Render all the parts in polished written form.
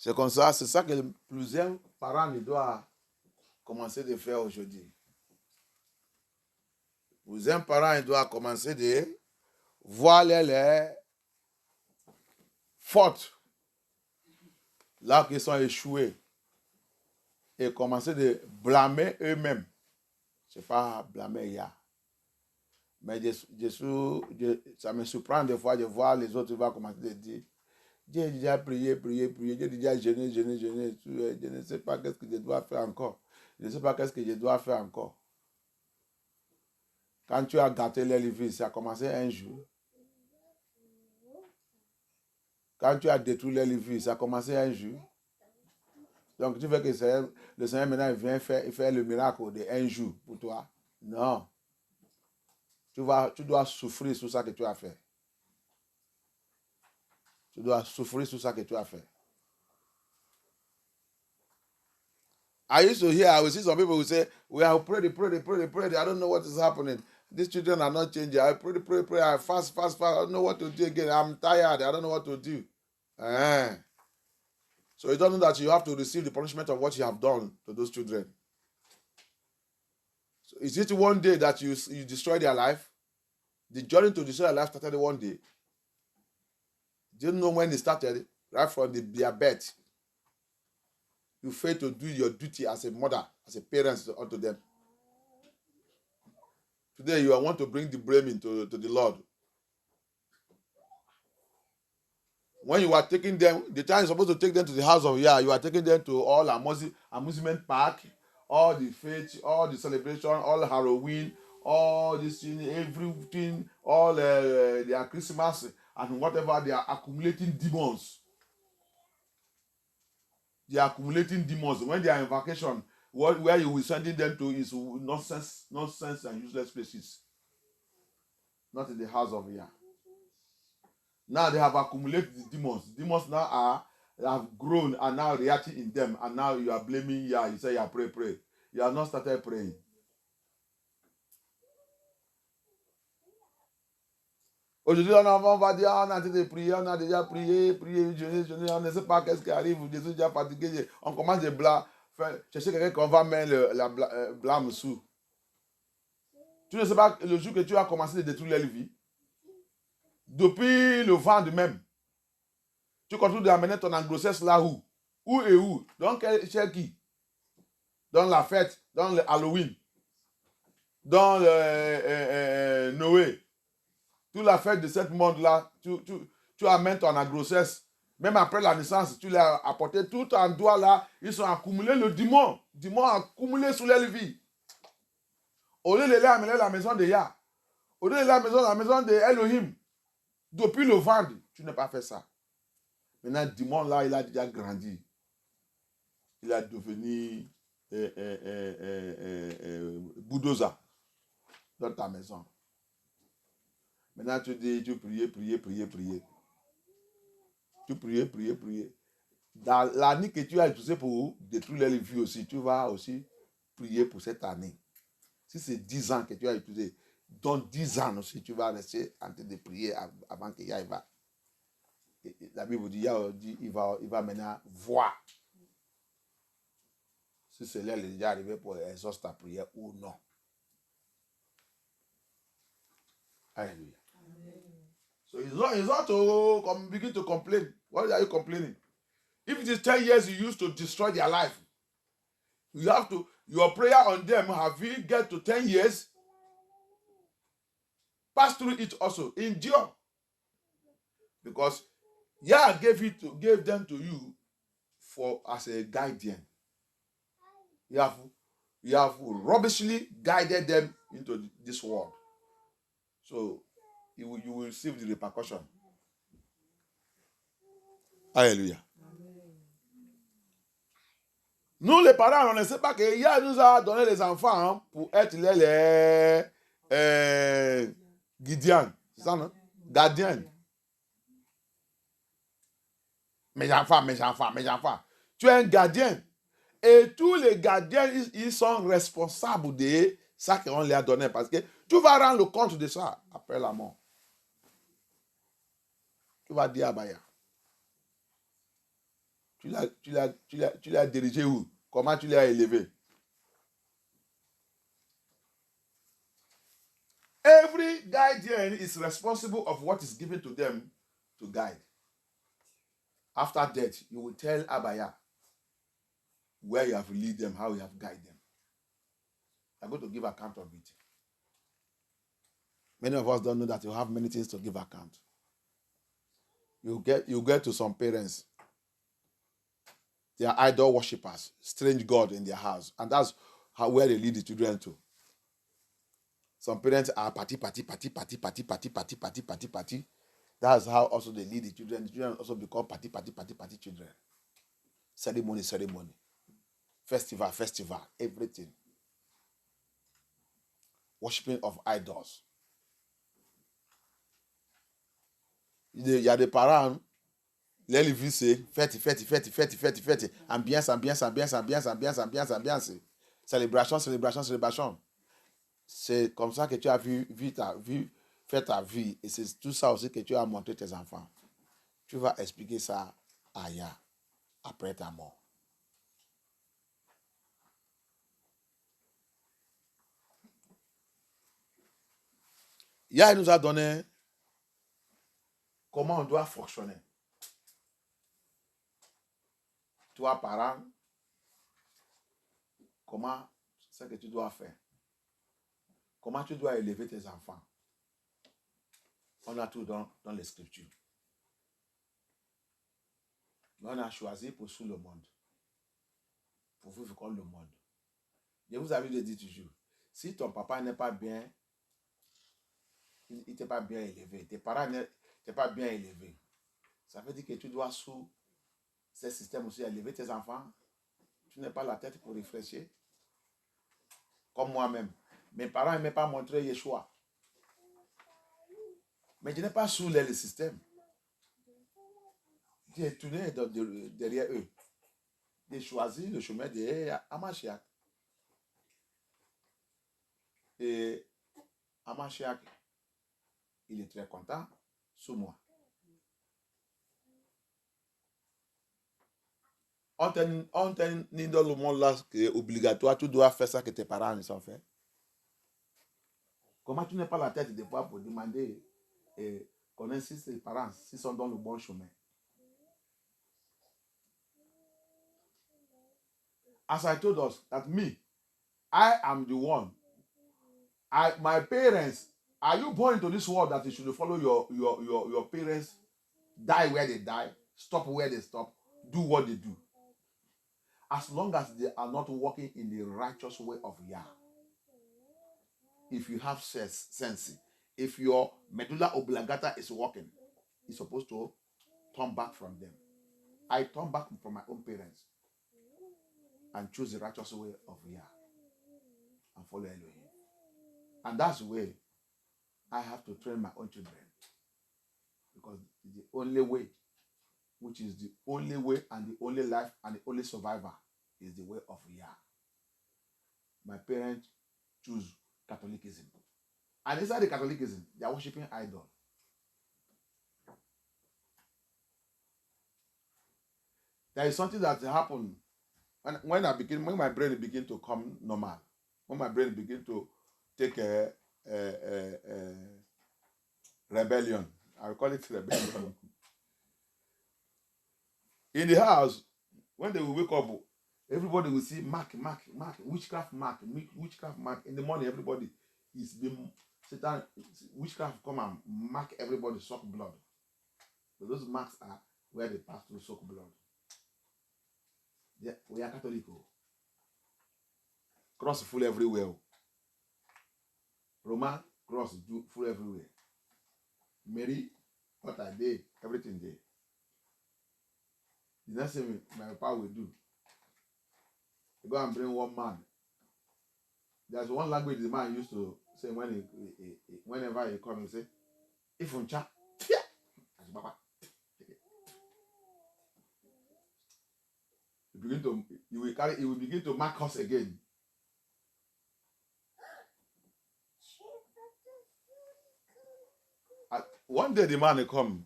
C'est comme ça, c'est ça que plusieurs parents doivent commencer de faire aujourd'hui. Plusieurs parents doivent commencer de voir les fautes là qu'ils sont échoués et commencer de blâmer eux-mêmes. Ce n'est pas blâmer Yah. Mais ça me surprend des fois de voir les autres va commencer à dire Dieu a déjà prié, Dieu a déjà jeûné. Je ne sais pas qu'est-ce que je dois faire encore. Je ne sais pas qu'est-ce que je dois faire encore. Quand tu as gâté les livres, ça a commencé un jour. Quand tu as détruit les livres, ça a commencé un jour. Donc tu veux que le Seigneur maintenant vient faire le miracle de un jour pour toi. Non. Tu dois souffrir sur ça que tu as fait. Tu dois souffrir sur ça que tu as fait. I used to hear, I will see some people who say, we have prayed. I don't know what is happening. These children are not changing. I pray. I fast. I don't know what to do again. I'm tired. I don't know what to do. So you don't know that you have to receive the punishment of what you have done to those children. So is it one day that you destroy their life? The journey to destroy their life started one day. Do you know when it started? Right from their birth. You fail to do your duty as a mother, as a parent unto them. Today you want to bring the blame into the Lord. When you are taking them, the time you're supposed to take them to the house of Yah, you are taking them to all amusement park, all the faith, all the celebration, all Halloween, all this thing, everything, all their Christmas and whatever. They are accumulating demons. They are accumulating demons. When they are in vacation, where you will sending them to is nonsense and useless places. Not in the house of Yah. Now they have accumulated the demons. Demons now have grown and now reacting in them. And now you are blaming Yah. You say, "Yeah, pray. You have not started praying. Aujourd'hui, on va dire, on a déjà prié, jeûné, on ne sait pas qu'est-ce qui arrive. Jésus est déjà fatigué. On commence de chercher quelqu'un qu'on va mettre la blâme sous. Tu ne sais pas le jour que tu as commencé de détruire leur vie. Depuis le ventre même. Tu continues d'amener ton grossesse là où? Où? Donc, chez qui? Dans la fête, dans le Halloween, dans le Noé. Toute la fête de ce monde-là, tu amènes ton grossesse. Même après la naissance, tu l'as apporté tout en doigt là. Ils sont accumulés le démon. Démon accumulé sous leur vie. Au lieu de les amener à la maison de Yah, au lieu de la maison de Elohim, depuis le ventre, tu n'as pas fait ça. Maintenant, démon là, il a déjà grandi. Il a devenu bulldozer dans ta maison. Maintenant, tu dis, tu prier. Tu prier. Dans l'année que tu as utilisée pour détruire les vies aussi, tu vas aussi prier pour cette année. Si c'est 10 ans que tu as utilisé, dans 10 ans aussi, tu vas rester en train de prier avant que Yah va. La Bible dit, Yah dit, il va maintenant voir si c'est là, il est déjà arrivé pour exaucer ta prière ou non. Alléluia. So it's not to begin to complain. Why are you complaining? If it is 10 years you used to destroy their life, you have to, your prayer on them, have you get to 10 years? Pass through it also. Endure. Because Yah gave them to you as a guardian. You have rubbishly guided them into this world. So you will receive the repercussion. Alléluia. Nous, les parents, on ne sait pas que Yah nous a donné les enfants pour être les guardians. C'est ça, non? Gardiens. Mes enfants. Tu es un gardien. Et tous les gardiens, ils sont responsables de ça qu'on leur a donné. Parce que tu vas rendre compte de ça après la mort. Tu vas dire à Baya. Tu l'as dirigé où? Comment tu l'as élevé? Every guardian is responsible of what is given to them to guide. After death, you will tell Abaya where you have lead them, how you have guided them. I'm going to give account of it. Many of us don't know that you have many things to give account. You get to some parents, they are idol worshippers, strange God in their house, and that's where they lead the children to. Some parents are party. That's how also they lead the children. The children also become party children. Ceremony. Festival, everything. Worshipping of idols. Il y a des parents, les vies c'est fête. Ambiance. Célébration. C'est comme ça que tu as fait ta vie. Et c'est tout ça aussi que tu as montré tes enfants. Tu vas expliquer ça à Ya après ta mort. Ya nous a donné comment on doit fonctionner. Toi, parent, comment c'est que tu dois faire? Comment tu dois élever tes enfants? On a tout dans les Scriptures. Mais on a choisi pour suivre le monde. Pour vivre comme le monde. Je vous avais dit toujours, si ton papa n'est pas bien, il n'était pas bien élevé, tes parents n'étaient pas bien élevés, ça veut dire que tu dois sous ce système aussi élever tes enfants. Tu n'as pas la tête pour réfléchir. Comme moi-même. Mes parents n'aimaient pas montrer Yeshua. Mais je n'ai pas sous le système. J'ai tourné derrière eux. J'ai choisi le chemin de Amashiach. Et Amashiach, il est très content sur moi. On t'a mis dans le monde là qui est obligatoire, tu dois faire ça que tes parents ils ont fait. Comment tu n'as pas la tête de fois pour demander connaître si tes parents s'ils sont dans le bon chemin? As I told us that me, I am the one. My parents, are you born into this world that you should follow your parents, die where they die, stop where they stop, do what they do? As long as they are not walking in the righteous way of Yah. If you have sense, if your medulla oblongata is working, you're supposed to turn back from them. I turn back from my own parents and choose the righteous way of Yah and follow Elohim. And that's the way I have to train my own children. Because the only way, which is the only way and the only life and the only survivor, is the way of Yah. My parents choose Catholicism. And inside the Catholicism, they are worshiping idol. There is something that happened when my brain began to come normal, when my brain began to take a rebellion. I will call it rebellion. In the house, when they will wake up, everybody will see mark, witchcraft mark. In the morning, everybody is being Satan, witchcraft come and mark everybody, suck blood. So those marks are where they pass through suck blood. We are Catholic. Cross full everywhere. Roman cross full everywhere. Mary, what are they? Everything there. The next thing my papa will do, he go and bring one man. There's one language the man used to say whenever he come, he say, "If you chat, he will begin to mark us again." One day the man will come.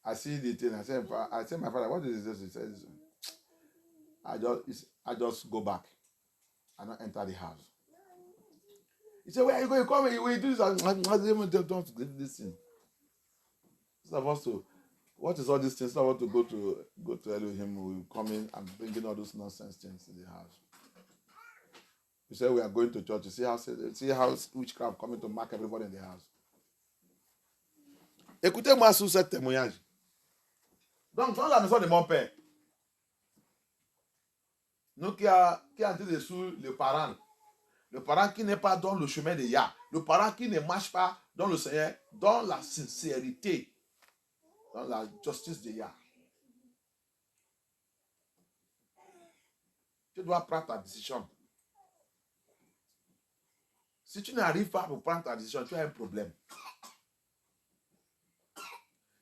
I see the thing. I say, my father, what is this? He says, I just go back. I don't enter the house. He said, where are you going? Come here. We do this. Don't do this thing. Instead of us to, what is all these things? Instead of us to go to Elohim, we come in and bring in all those nonsense things in the house. We say we are going to church. See how witchcraft coming to mark everybody in the house. Écoutez-moi sur ce témoignage. Donc, dans la maison de mon père, nous qui est en train de suivre le parent qui n'est pas dans le chemin de Yah, le parent qui ne marche pas dans le Seigneur, dans la sincérité, dans la justice de Yah. Tu dois prendre ta décision. Si tu n'arrives pas pour prendre ta décision, tu as un problème.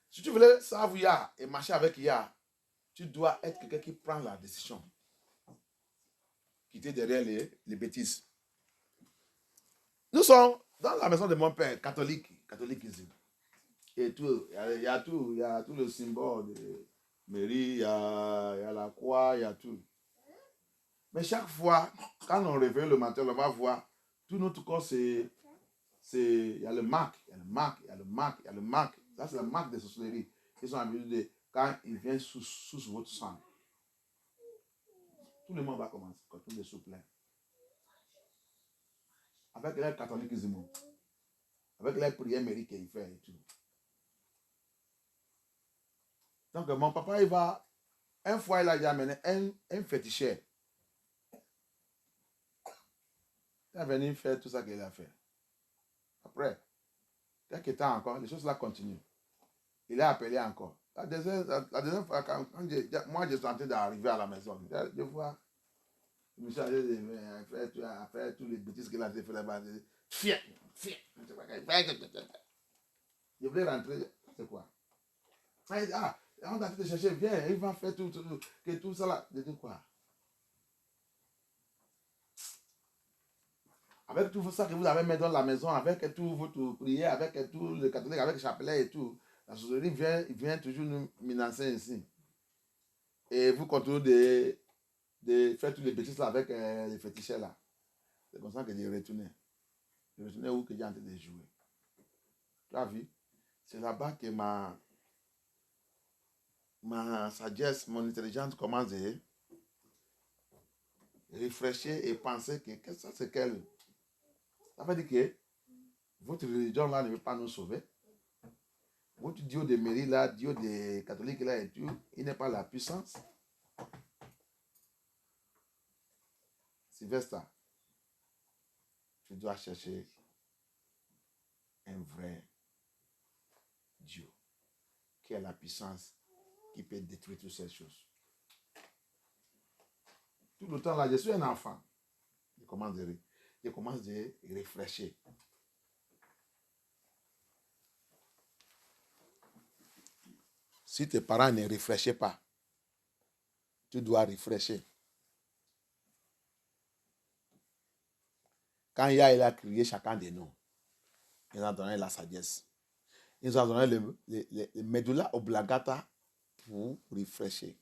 Si tu voulais savoir Yah et marcher avec Yah, tu dois être quelqu'un qui prend la décision. Quitter derrière les bêtises. Nous sommes dans la maison de mon père, catholiquisme. Et tout, il y a tout le symbole de Marie, il y a la croix, il y a tout. Mais chaque fois, quand on réveille le matin, on va voir, tout notre corps, il y a le marque, il y a le marque, il y a le marque, il y a le marque. Ça, c'est la marque de sorcellerie. Ils sont habitués de, quand ils viennent sous votre sang, tout le monde va commencer, quand tout le souple. Avec les catholiquisme, avec les prières Marie qu'il fait et tout. Donc, mon papa, il va, un fois, il a amené un féticheur. Il est venu faire tout ça qu'il a fait. Après, quelques temps encore, les choses là continuent. Il a appelé encore. La deuxième fois, quand moi je suis en train d'arriver à la maison, je vois, le monsieur a fait tous les bêtises qu'il a fait là-bas. Je voulais rentrer, c'est quoi? Ah, on a fait chercher, viens, il va faire tout ça là. Je dis quoi? Avec tout ça que vous avez mis dans la maison, avec tout votre prière, avec tout le catholique, avec le chapelet et tout, la sorcellerie vient toujours nous menacer ici. Et vous continuez de faire tous les bêtises là avec les féticheurs là. C'est comme ça que j'ai retourné. Je retourné où que j'ai en train de jouer. Tu as vu? C'est là-bas que ma sagesse, mon intelligence commence à réfléchir et penser que qu'est-ce que ça c'est qu'elle. Ça veut dire que votre religion là ne veut pas nous sauver. Votre Dieu de Marie là, Dieu des catholiques là et tout, il n'est pas la puissance. Sylvestre, tu dois chercher un vrai Dieu qui a la puissance qui peut détruire toutes ces choses. Tout le temps là, je suis un enfant. Je commence de réfléchir. Si tes parents ne réfléchissent pas, tu dois réfléchir. Quand il a créé chacun de nous, il nous a donné la sagesse. Il nous a donné le medulla oblongata pour réfléchir.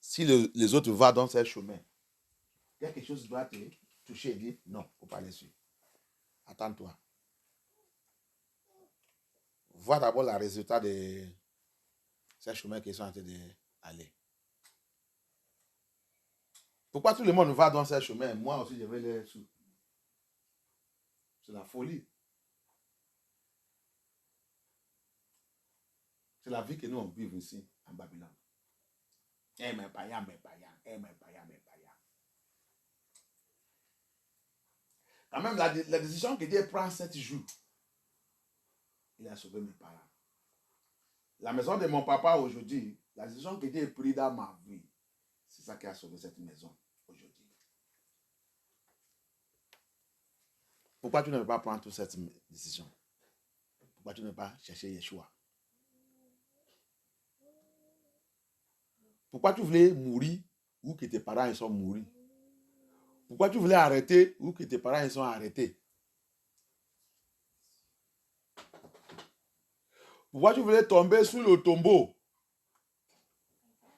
Si les autres vont dans ce chemin, quelque chose doit te toucher et dire non, il ne faut pas aller suivre. Attends-toi. Vois d'abord le résultat de ces chemins qui sont en train d'aller. Pourquoi tout le monde va dans ces chemins? Moi aussi, je vais les suivre. C'est la folie. C'est la vie que nous on vit ici, en Babylone. Mes païens. Quand même, la décision que Dieu prend 7 jours, il a sauvé mes parents. La maison de mon papa aujourd'hui, la décision que Dieu a prise dans ma vie, c'est ça qui a sauvé cette maison aujourd'hui. Pourquoi tu ne veux pas prendre toute cette décision? Pourquoi tu ne veux pas chercher Yeshua? Pourquoi tu voulais mourir ou que tes parents ils sont morts? Pourquoi tu voulais arrêter ou que tes parents ils sont arrêtés? Pourquoi tu voulais tomber sous le tombeau?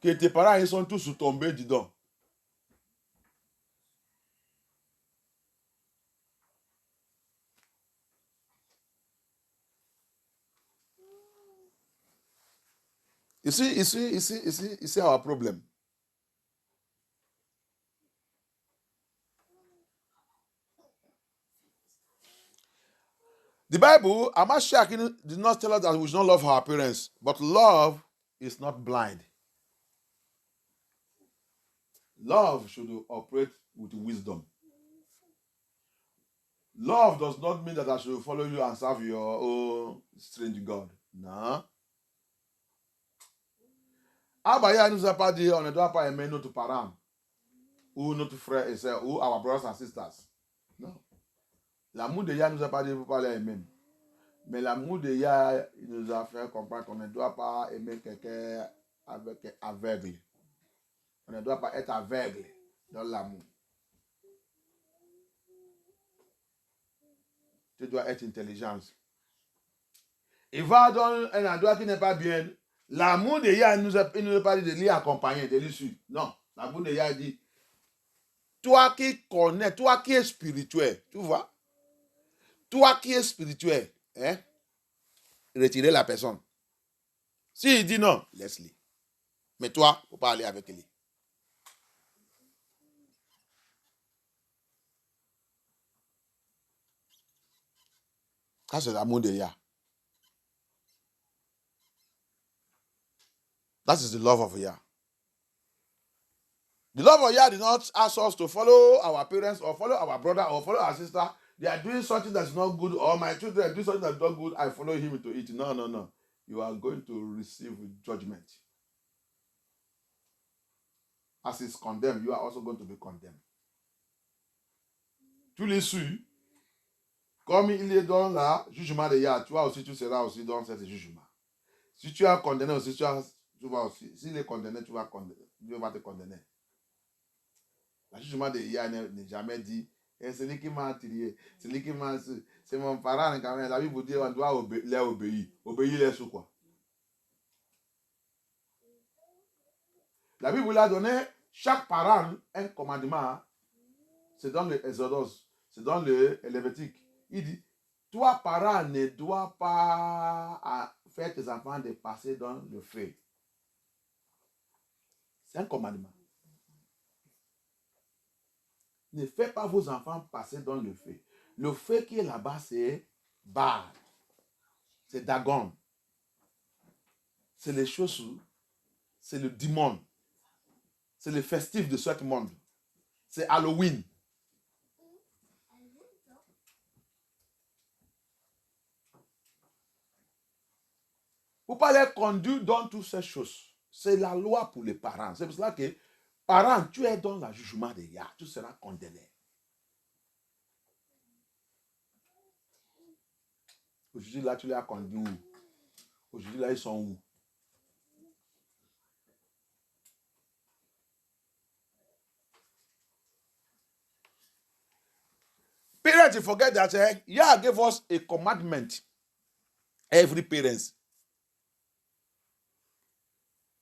Que tes parents, ils sont tous tombés dedans. Ici, our problem. The Bible, Amashiach did not tell us that we should not love our parents, but love is not blind. Love should operate with wisdom. Love does not mean that I should follow you and serve your own strange God. No. Abaya nous a pas dit on ne doit pas aimer notre parent ou notre frère et soeur ou our brothers and sisters. Non. L'amour de Yah nous a pas dit il ne faut pas les aimer. Mais l'amour de Yah, il nous a fait comprendre qu'on ne doit pas aimer quelqu'un avec aveugle. On ne doit pas être aveugle dans l'amour. Tu dois être intelligence. Il va dans un endroit qui n'est pas bien. L'amour de Yah il nous a pas dit de l'y accompagner, de lui suivre. Non. L'amour de Yah dit, toi qui connais, toi qui es spirituel, tu vois, toi qui es spirituel, hein, retirez la personne. S'il dit non, laisse-le. Mais toi, il ne faut pas aller avec lui. Ça, c'est l'amour de Yah. That is the love of Yah. The love of Yah did not ask us to follow our parents or follow our brother or follow our sister. They are doing something that's not good, or my children are doing something that's not good. I follow him to it. No, no, no. You are going to receive judgment. As he's condemned, you are also going to be condemned. Tu les suis. Comme il est dans le jugement de Yah, toi aussi, tu seras aussi dans ce jugement. Si tu as condamné aussi, tu vas aussi. S'il est condamné, tu vas te condamner. Le jugement de Yah n'est jamais dit. Et c'est lui qui m'a tiré. C'est lui qui m'a. C'est mon parent quand même. La Bible vous dit on doit les obéir. Obéir les sous quoi. La Bible vous a donné chaque parent un commandement. C'est dans le Exode. C'est dans le Lévitique. Il dit toi, parent, ne dois pas faire tes enfants de passer dans le feu. C'est un commandement. Ne faites pas vos enfants passer dans le feu. Le feu qui est là-bas, c'est Baal. C'est Dagon. C'est les choses, c'est le démon. C'est le festif de ce monde. C'est Halloween. Vous ne pouvez pas les conduire dans toutes ces choses. C'est la loi pour les parents. C'est pour cela que, parents, tu es dans le jugement de Yah. Tu seras condamné. Aujourd'hui, là, tu les as conduits où? Aujourd'hui, là, ils sont où? Parents, you forget that Yah gave us a commandment. Every parent.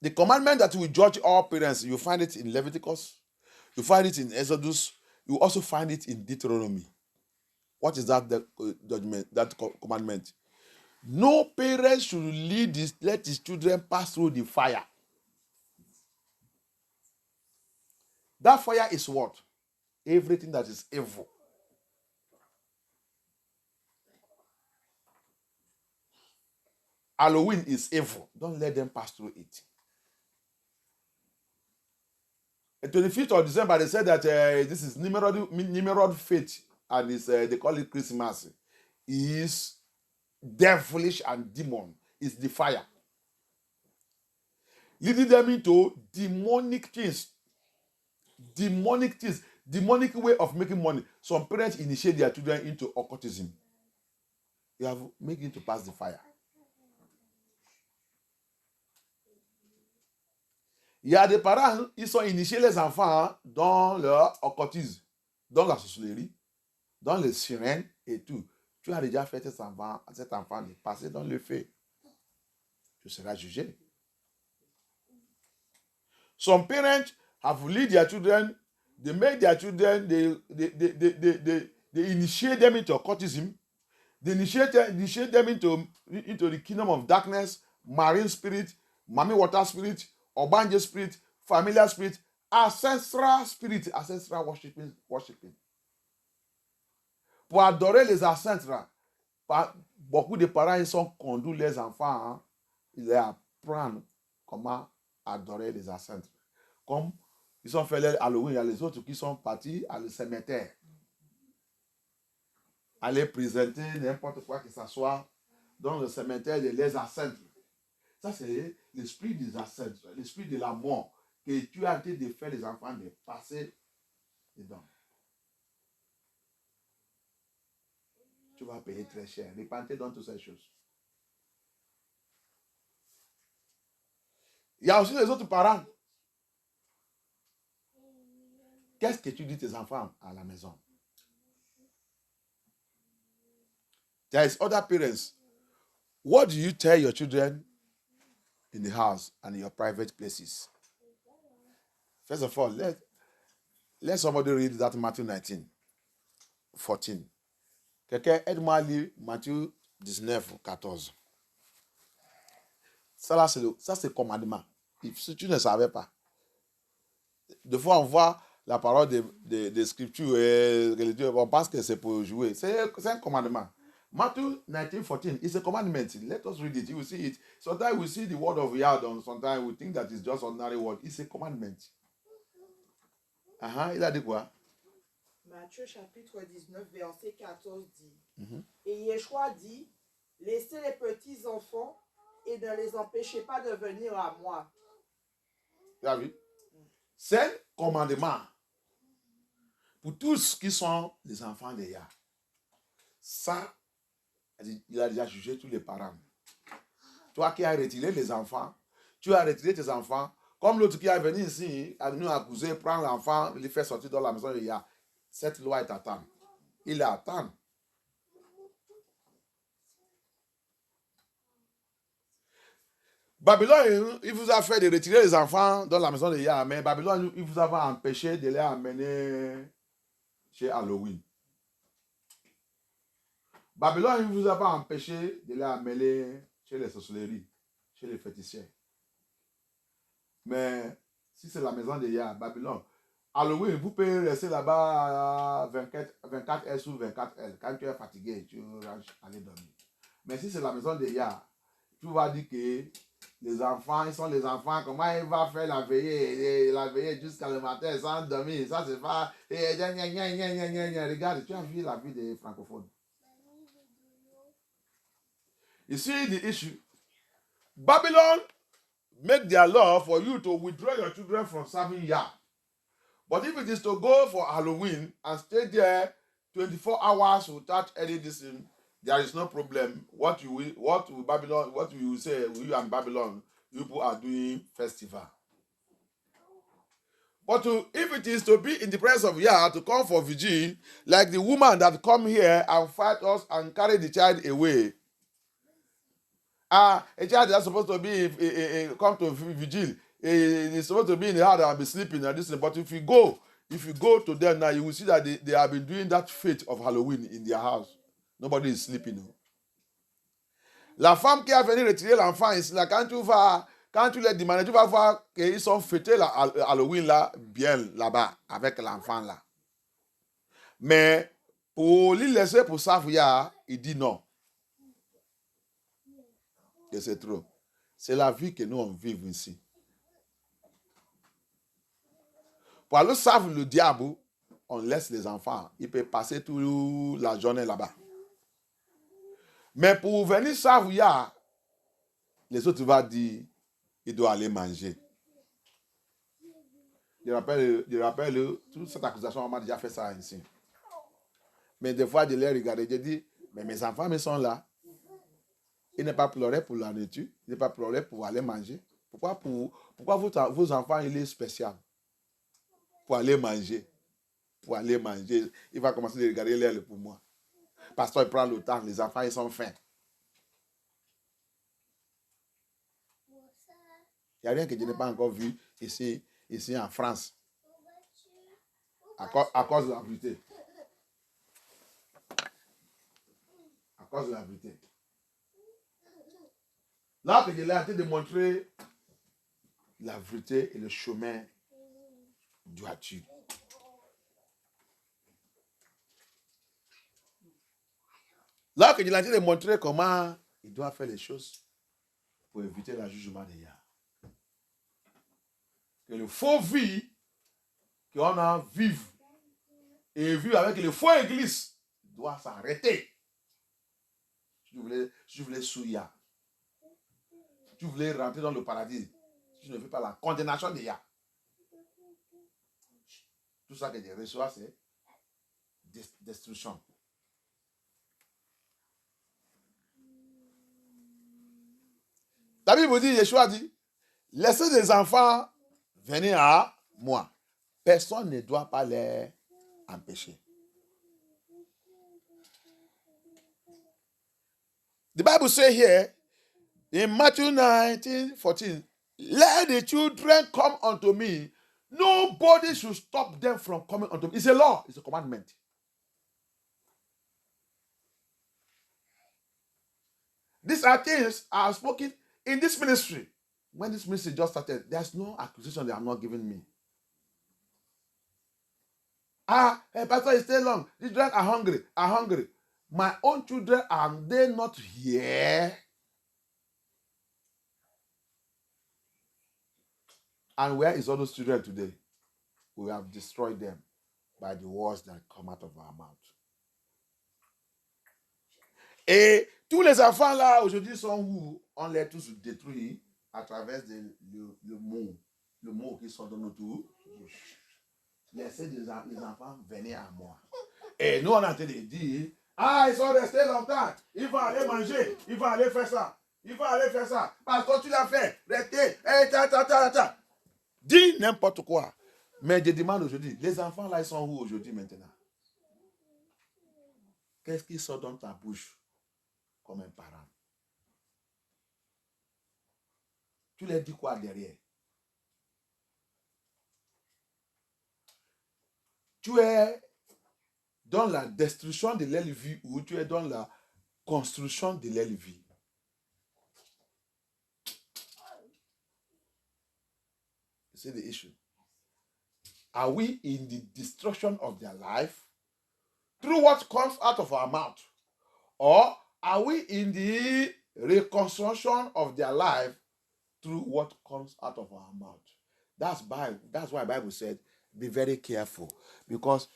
The commandment that we judge all parents, you find it in Leviticus, you find it in Exodus, you also find it in Deuteronomy. What is that judgment, that commandment? No parent should let his children pass through the fire. That fire is what? Everything that is evil. Halloween is evil. Don't let them pass through it. The 25th of December, they said that this is Nimrod fate, and they call it Christmas. Is devilish and demon. It's the fire. Leading them into demonic things. Demonic things. Demonic way of making money. Some parents initiate their children into occultism. They have made it to pass the fire. Il y a des parents, ils sont initiés les enfants dans leur occultisme, dans la sorcellerie, dans les sirènes et tout. Tu as déjà fait cet enfant de passer dans le feu. tu seras jugé. Some parents have lead their children, they make their children, they initiate them into occultism, they initiate them into the kingdom of darkness, marine spirit, mami water spirit, obanje spirit, familiar spirit, ancestral worshiping. Pour adorer les ancêtres, beaucoup de parents ils sont conduits les enfants, hein, ils apprennent comment adorer les ancêtres. Comme ils ont fait Halloween, il y a les autres qui sont partis à le cimetière. Aller présenter n'importe quoi que ce soit dans le cimetière de les ancêtres. Ça, c'est l'esprit des ancêtres, l'esprit de la mort que tu as été de faire les enfants de passer dedans. Tu vas payer très cher. Répentez dans toutes ces choses. Il y a aussi les autres parents. Qu'est-ce que tu dis tes enfants à la maison? There is other parents. What do you tell your children in the house and in your private places? First of all, let somebody read that Matthew 19:14. Quelqu'un aide-moi à lire Matthieu 19:14. Ça, c'est le commandement. Si tu ne savais pas. Des fois, on voit la parole des scriptures et on pense que c'est pour jouer. C'est un commandement. Matthew 19:14 is a commandment. Let us read it. You will see it. Sometimes we see the word of Yahweh. Sometimes we think that it's just ordinary word. It's a commandment. Il a dit quoi? Matthieu chapitre 19, verset 14 dit. Et Yeshua dit, laissez les petits enfants et ne les empêchez pas de venir à moi. Tu as vu? C'est un commandement pour tous qui sont les enfants de Yah. Ça, il a déjà jugé tous les parents. Toi qui as retiré les enfants, tu as retiré tes enfants, comme l'autre qui est venu ici, à nous accuser, prendre l'enfant, le faire sortir dans la maison de Yah. Cette loi est à attendre. Il est à attendre. Babylone, il vous a fait de retirer les enfants dans la maison de Yah, mais Babylone, il vous a empêché de les amener chez Halloween. Babylone, il vous a pas empêché de les amener chez les sorcelleries, chez les féticheurs. Mais si c'est la maison de Yah, Babylone, Halloween, vous pouvez rester là-bas à 24 L sur 24 L. Quand tu es fatigué, tu ranges, aller dormir. Mais si c'est la maison de Yah, tu vas dire que les enfants, ils sont les enfants, comment il va faire la veillée jusqu'à le matin sans dormir. Ça, c'est pas... Regarde, tu as vu la vie des francophones. You see the issue. Babylon make their law for you to withdraw your children from serving Yah. But if it is to go for Halloween and stay there 24 hours without any decision, there is no problem. What you will say, you and Babylon, you people are doing festival. But if it is to be in the presence of Yah, to come for vigil, like the woman that come here and fight us and carry the child away. A child that's supposed to be come to vigil, is supposed to be in the house and be sleeping and this. But if you go to them now, you will see that they have been doing that fete of Halloween in their house. Nobody is sleeping. No. La femme qui a venu retirer l'enfant ici, là, quand tu les demandes, tu vas voir qu'ils sont fêtés la Halloween là, bien là-bas, avec l'enfant là. Mais pour lui laisser pour Safia, il dit non. Et c'est trop. C'est la vie que nous on vit ici. Pour aller servir le diable, on laisse les enfants. Ils peuvent passer toute la journée là-bas. Mais pour venir servir, les autres vont dire, il doit aller manger. Je rappelle, toute cette accusation, on m'a déjà fait ça ici. Mais des fois, je les regarde, je dis, mais mes enfants ils sont là. Ils n'ont pas pleuré pour la nourriture, ils n'ont pas pleuré pour aller manger. Pourquoi vos enfants, il est spécial? Pour aller manger. Pour aller manger. Il va commencer à regarder l'air pour moi. Parce qu'il prend le temps, les enfants, ils sont fins. Il n'y a rien que je n'ai pas encore vu ici en France. À cause de la vérité. À cause de la vérité. Là que je l'ai en train de montrer la vérité et le chemin droiture. Là que je l'ai en train de montrer comment il doit faire les choses pour éviter le jugement des Yah. Que le faux vie qu'on a vivre et vivre avec les faux églises doit s'arrêter. Si tu voulais souiller, si tu voulais rentrer dans le paradis, si tu ne veux pas la condamnation des Yah. Tout ça que je reçois, c'est destruction. La Bible dit, Yeshua dit, laissez des enfants venir à moi. Personne ne doit pas les empêcher. The Bible says here, in Matthew 19:14, let the children come unto me. Nobody should stop them from coming unto me. It's a law. It's a commandment. These are things I have spoken in this ministry. When this ministry just started, there's no accusation they are not giving me. Hey, Pastor, it's stay long. These children are hungry. My own children, are they not here? And where is all those children today? We have destroyed them by the words that come out of our mouth. Et tous les enfants là aujourd'hui sont où? On les tous détruit à travers le mot qui sont dans notre bouche. Laissez les enfants venir à moi. Et nous on a en train de dire, ils sont restés longtemps, ils vont aller manger, ils vont aller faire ça. Parce que tu l'as fait, restez, dis n'importe quoi. Mais je demande aujourd'hui, les enfants là ils sont où aujourd'hui maintenant? Qu'est-ce qui sort dans ta bouche comme un parent? Tu leur dis quoi derrière? Tu es dans la destruction de leur vie ou tu es dans la construction de leur vie? See the issue. Are we in the destruction of their life through what comes out of our mouth? Or are we in the reconstruction of their life through what comes out of our mouth? That's why the Bible said, be very careful, because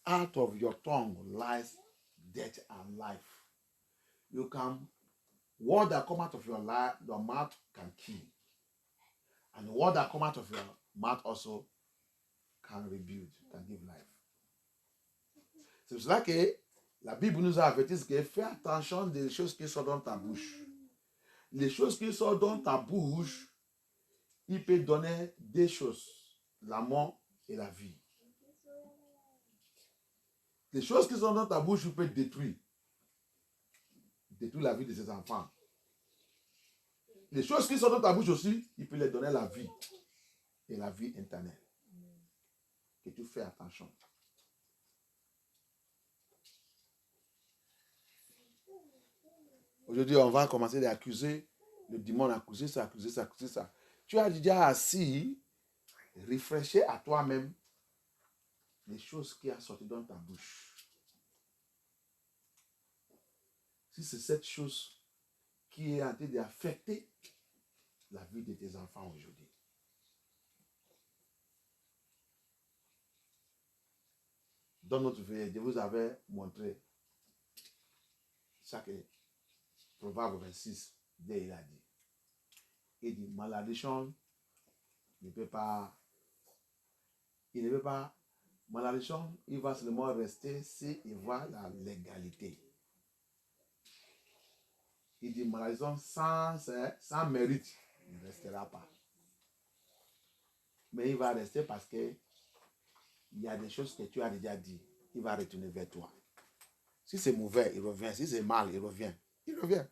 out of your tongue lies death and life. Word that come out of your mouth can kill. And the word that come out of your mouth also can rebuild, can give life. C'est pour cela que la Bible nous a averti que fais attention des choses qui sont dans ta bouche. Les choses qui sont dans ta bouche, il peut donner deux choses, la mort et la vie. Les choses qui sont dans ta bouche, il peut détruire la vie de ses enfants. Les choses qui sont dans ta bouche aussi, il peut les donner la vie et la vie éternelle. Que tu fais attention. Aujourd'hui, on va commencer à accuser le démon, accuser ça. Tu as déjà assis, réfléchis à toi-même les choses qui sont sorties dans ta bouche. Si c'est cette chose qui est en train d'affecter la vie de tes enfants aujourd'hui. Dans notre vie, je vous avais montré chaque Proverbe 26, il a dit. Il dit, malédiction ne peut pas, malédiction, il va seulement rester s'il voit la légalité. Il dit, malédiction sans mérite, il ne restera pas. Mais il va rester parce que il y a des choses que tu as déjà dit. Il va retourner vers toi. Si c'est mauvais, il revient. Si c'est mal, il revient. Il revient.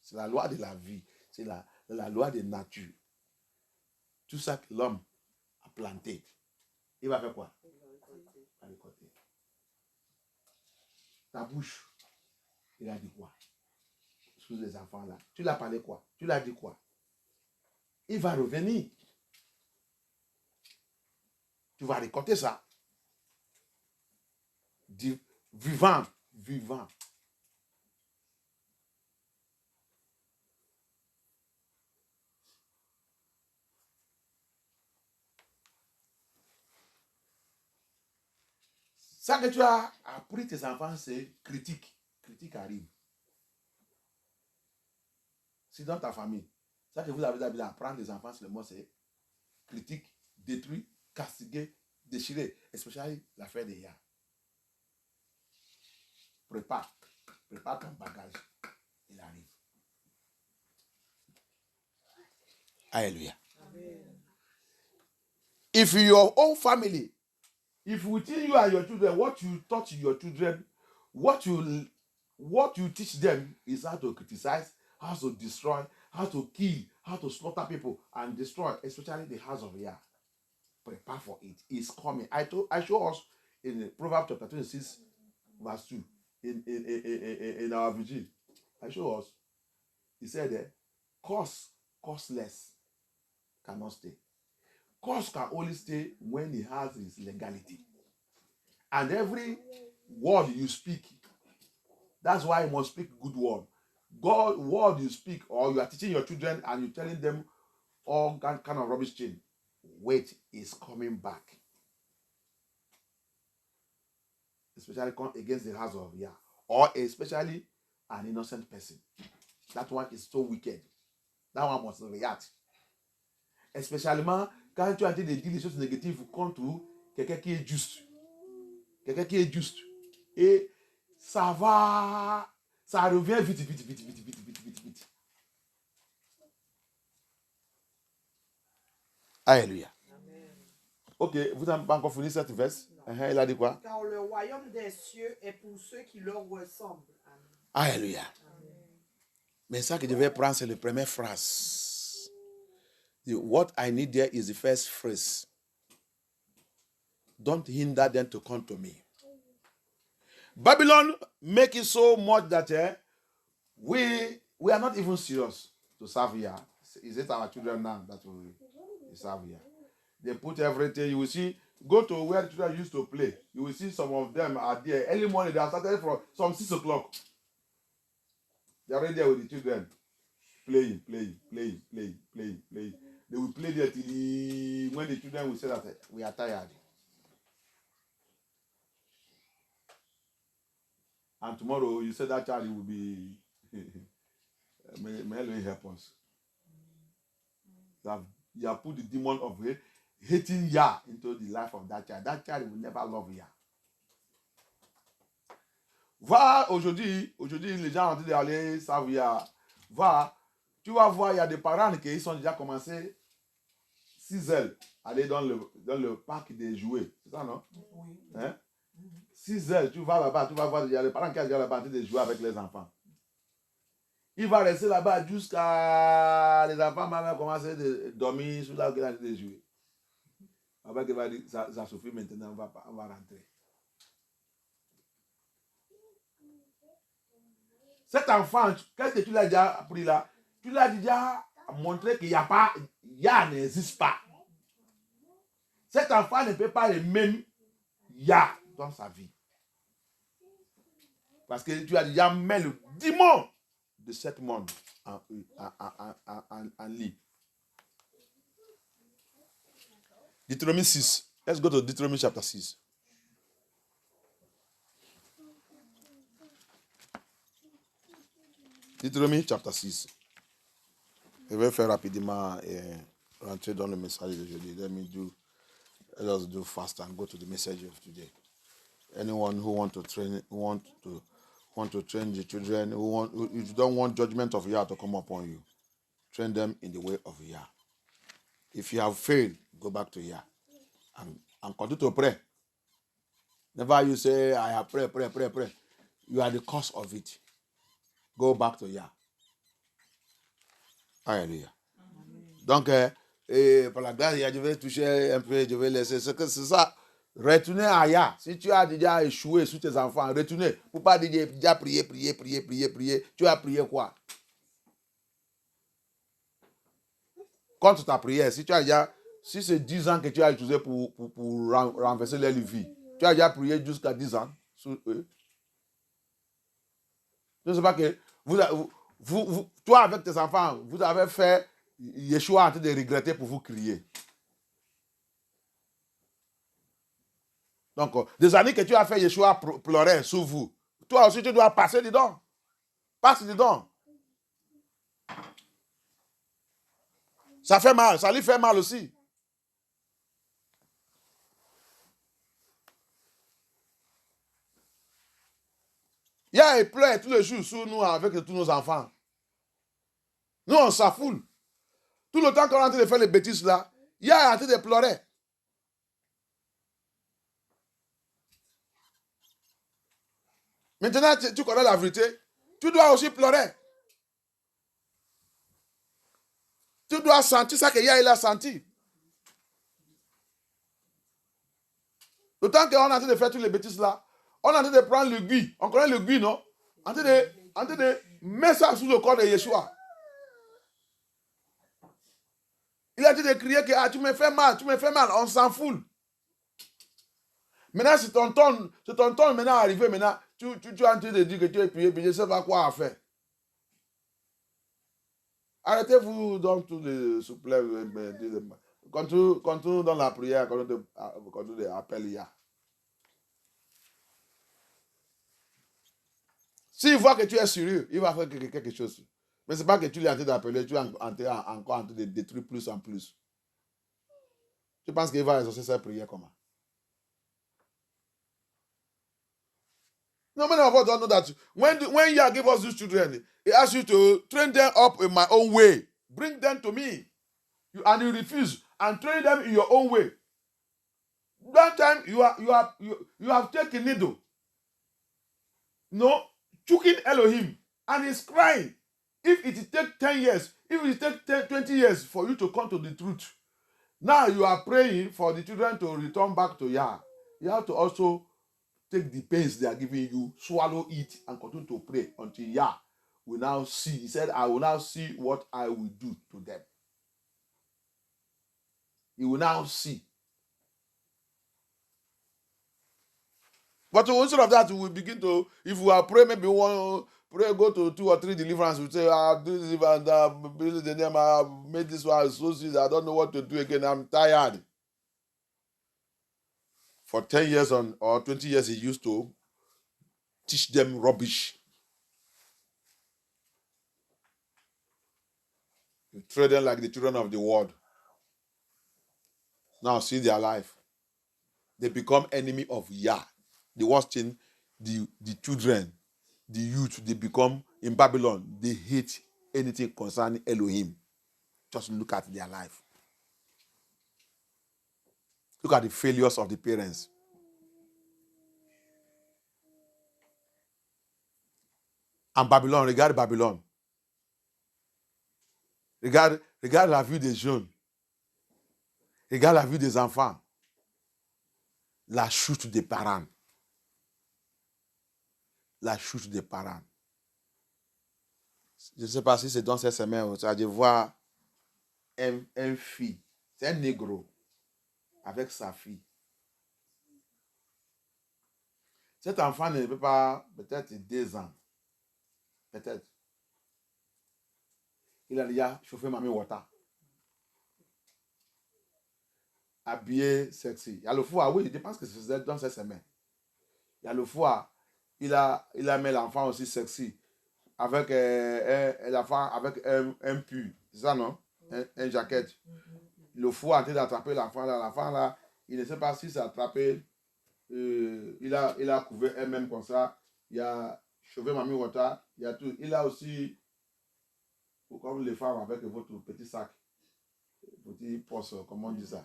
C'est la loi de la vie. C'est la loi de nature. tout ça que l'homme a planté, il va faire quoi? Il va récolter. Ta bouche, il a dit quoi? Sous les enfants là. Tu l'as parlé quoi? Tu l'as dit quoi? Il va revenir. Tu vas récolter ça. Vivant, vivant. Ça que tu as appris tes enfants, c'est critique. Critique arrive. C'est dans ta famille. Ça que vous avez d'habitude apprendre les enfants, c'est le mot, c'est critique, détruit, castiguer, déchirer. Especially l'affaire des yas. Prépare ton bagage. Il arrive. Alléluia. If your own family, if within you and your children, what you taught your children, what you teach them is how to criticize, how to destroy, how to kill, how to slaughter people and destroy, especially the house of Yah. Prepare for it. It's coming. I show us in Proverbs chapter 26, verse 2, in our vigil. I show us. He said, costless cannot stay. Cost can only stay when he has his legality. And every word you speak, that's why you must speak good word. God, word you speak, or you are teaching your children and you're telling them all kind of rubbish thing. Wait is coming back. Especially against the house of Yah. Or especially an innocent person. That one is so wicked. That one must react. Especially quand tu as dit des choses négatives contre quelqu'un qui est juste. Quelqu'un qui est juste. Et ça revient vite. Alléluia. Ok, vous n'avez pas encore fini cette verse? Il a dit quoi? Car le royaume des cieux est pour ceux qui leur ressemblent. Alléluia. Mais ça que je vais prendre, c'est la première phrase. What I need there is the first phrase. Don't hinder them to come to me. Babylon make it so much that we are not even serious to serve here. Is it our children now that we serve here? They put everything. You will see, go to where children used to play. You will see some of them are there. Early morning, they are started from some 6 o'clock. They are already there with the children. Playing. They will play there till when the children will say that we are tired. And tomorrow you say that child will be may Elohim help us. You have put the demon of hating Yah into the life of that child. That child will never love Yah. Va aujourd'hui, les gens ont dit d'aller servir Yah. Va, tu vas voir, il y a des parents qui sont déjà commencé 6 heures aller dans le parc des jouets. C'est ça, non? Oui. Hein? 6 heures, tu vas là-bas, tu vas voir, il y a les parents qui sont déjà là-bas de jouer avec les enfants. Il va rester là-bas jusqu'à les enfants même commencer à dormir sous la grille de jouer. Après qu'il va dire, ça suffit maintenant, on va rentrer. Cet enfant, qu'est-ce que tu l'as déjà appris là? Tu l'as déjà montré qu'il n'y a pas, Yah n'existe pas. Cet enfant ne peut pas le même Yah dans sa vie. Parce que tu as déjà mis le démon de ce monde en lit. Deutéronome 6. Let's go to Deuteronomy chapter 6. Deutéronome chapter 6. Je vais faire rapidement et rentrer dans le message d'aujourd'hui. Let us do fast and go to the message of today. Anyone who want to train, want to train the children, who you don't want judgment of Yah to come upon you, train them in the way of Yah. If you have failed, go back to Yah and continue to pray. Never you say, I have pray. You are the cause of it. Go back to Yah. Alléluia. Donc, et par la grâce, je vais toucher un peu, je vais laisser. C'est ça. Retournez à Ya. Si tu as déjà échoué sur tes enfants, retournez. Pour pas dire déjà prier. Tu as prié quoi? Contre ta prière, si tu as déjà, si c'est 10 ans que tu as utilisé pour renverser leur vie, tu as déjà prié jusqu'à 10 ans sur eux. Je ne sais pas que toi avec tes enfants, vous avez fait Yeshua en train de regretter pour vous crier. Donc, des années que tu as fait Yeshua pleurer sur vous, toi aussi tu dois passer dedans. Passe dedans. Ça fait mal, ça lui fait mal aussi. Il pleure tous les jours sur nous avec tous nos enfants. Nous, on s'affoule. Tout le temps qu'on est en train de faire les bêtises là, il est en train de pleurer. Maintenant, tu connais la vérité. Tu dois aussi pleurer. Tu dois sentir ça que il a senti. Le temps qu'on est en train de faire toutes les bêtises là, on est en train de prendre l'aiguille. On connaît l'aiguille, non? En train de mettre ça sous le corps de Yeshua. Il a dit de crier que tu me fais mal, on s'en fout. Maintenant, c'est ton ton maintenant arrivé, maintenant, tu es en train de dire que tu es prié, puis je ne sais pas quoi faire. Arrêtez-vous donc tous les souplets. Continue dans la prière, continue d'appel il y a. S'il voit que tu es sérieux, il va faire quelque chose. Mais ce n'est pas que tu l'es en train d'appeler, tu es encore en train de détruire plus en plus. Tu penses qu'il va exaucer sa prière comment? No, many of us don't know that. When Yah gave us these children, He asked you to train them up in my own way. Bring them to me. And you refuse and train them in your own way. That time you have taken needle. No, choking Elohim, and he's crying. If it takes 10 years, if it takes 20 years for you to come to the truth, now you are praying for the children to return back to Yah. You have to also take the pains they are giving you, swallow it, and continue to pray until Yah will now see. He said, I will now see what I will do to them. He will now see. But instead of that, we will begin to, if we are praying, maybe one pray, go to 2 or 3 deliverance, we say, I do this and that, I made this one associate, I don't know what to do again, I'm tired. For 10 years or 20 years, he used to teach them rubbish. You treat them like the children of the world. Now see their life. They become enemy of Yah. The worst thing, the children, the youth, they become, in Babylon, they hate anything concerning Elohim. Just look at their life. Look at the failures of the parents. And Babylon, regarde Babylon. Regarde la vie des jeunes. Regarde la vie des enfants. La chute des parents. La chute des parents. Je ne sais pas si c'est dans cette semaine, je vois un fille, c'est un négro, avec sa fille. Cet enfant ne peut pas, peut-être 2 ans. Peut-être. Il a déjà chauffé Mami Wata. Habillé, sexy. Il y a le foie, oui, je pense que c'est dans cette semaine. Il y a le foie. Il a mis l'enfant aussi sexy. Avec l'enfant avec un pull. C'est ça, non? Un jaquette. Le foie en train d'attraper l'enfant là. L'enfant là, il ne sait pas si c'est attrapé. Il a couvert elle-même comme ça. Il a chauffé Mami Wata. Il y a tout. Il a aussi, comme les femmes avec votre petit sac. Petit poste, comment on dit ça?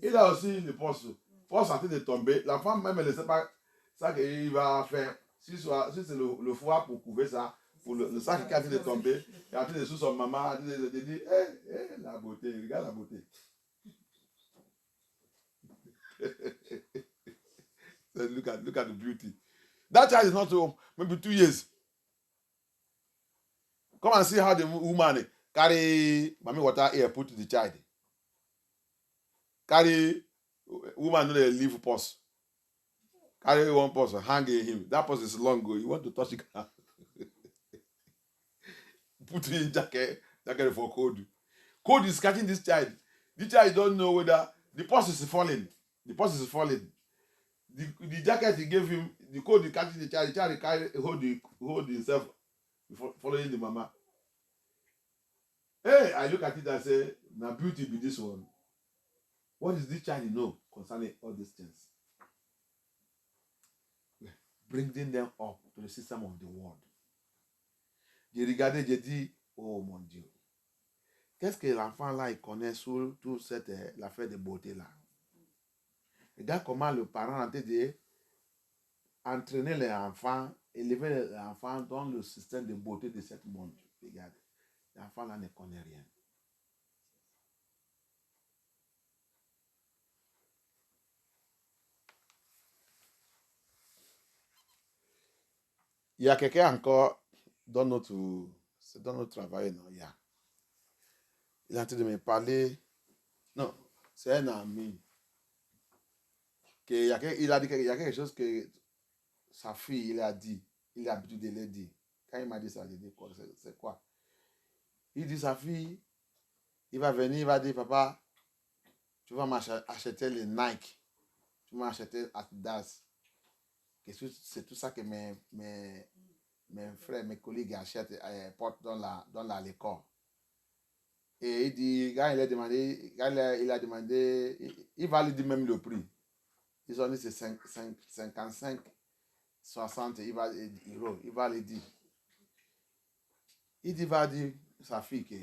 Il a aussi le poste en train de tomber. La femme même, elle ne sait pas ça qu'il va faire. Si c'est le foie pour couvrir ça, pour le sac qui a de tomber, et en train de sous son maman, de dire, la beauté, regarde la beauté. look at the beauty. That child is not home, maybe 2 years. Come and see how the woman carry mommy water here, put to the child. Carry woman no dey leave purse. Carry one purse, hang him. That purse is long ago. You want to touch it? Put it in jacket for cold. Cold is catching this child. This child don't know whether the purse is falling. The purse is falling. The jacket he gave him, the cold is catching the child. The child carry hold himself, following the mama. Hey, I look at it and say, now beauty be this one. What does this child know concerning all these things? Bringing them up to the system of the world. J'ai regardé, j'ai dit, oh mon Dieu, qu'est-ce que l'enfant là, il connaît sur toute cette l'affaire de beauté là. Regarde comment le parent a été entraîner les enfants, élever les enfants dans le système de beauté de ce monde. Regarde, l'enfant là ne connaît rien. Il y a quelqu'un encore dans notre travail, non? Il est en train de me parler. Non, c'est un ami. Il a dit qu'il y a quelque chose que sa fille, il a dit. Il a l'habitude de le dire. Quand il m'a dit ça, j'ai dit quoi? C'est quoi? Il dit sa fille, il va venir, il va dire, papa, tu vas m'acheter les Nike. Tu vas m'acheter Adidas. C'est tout ça que mes frères, mes collègues achètent, portent dans l'école. Et il dit, quand il a demandé, il va lui dire même le prix. Ils ont dit c'est 55, 60 euros. Il va lui dire. Il va dire à sa fille que,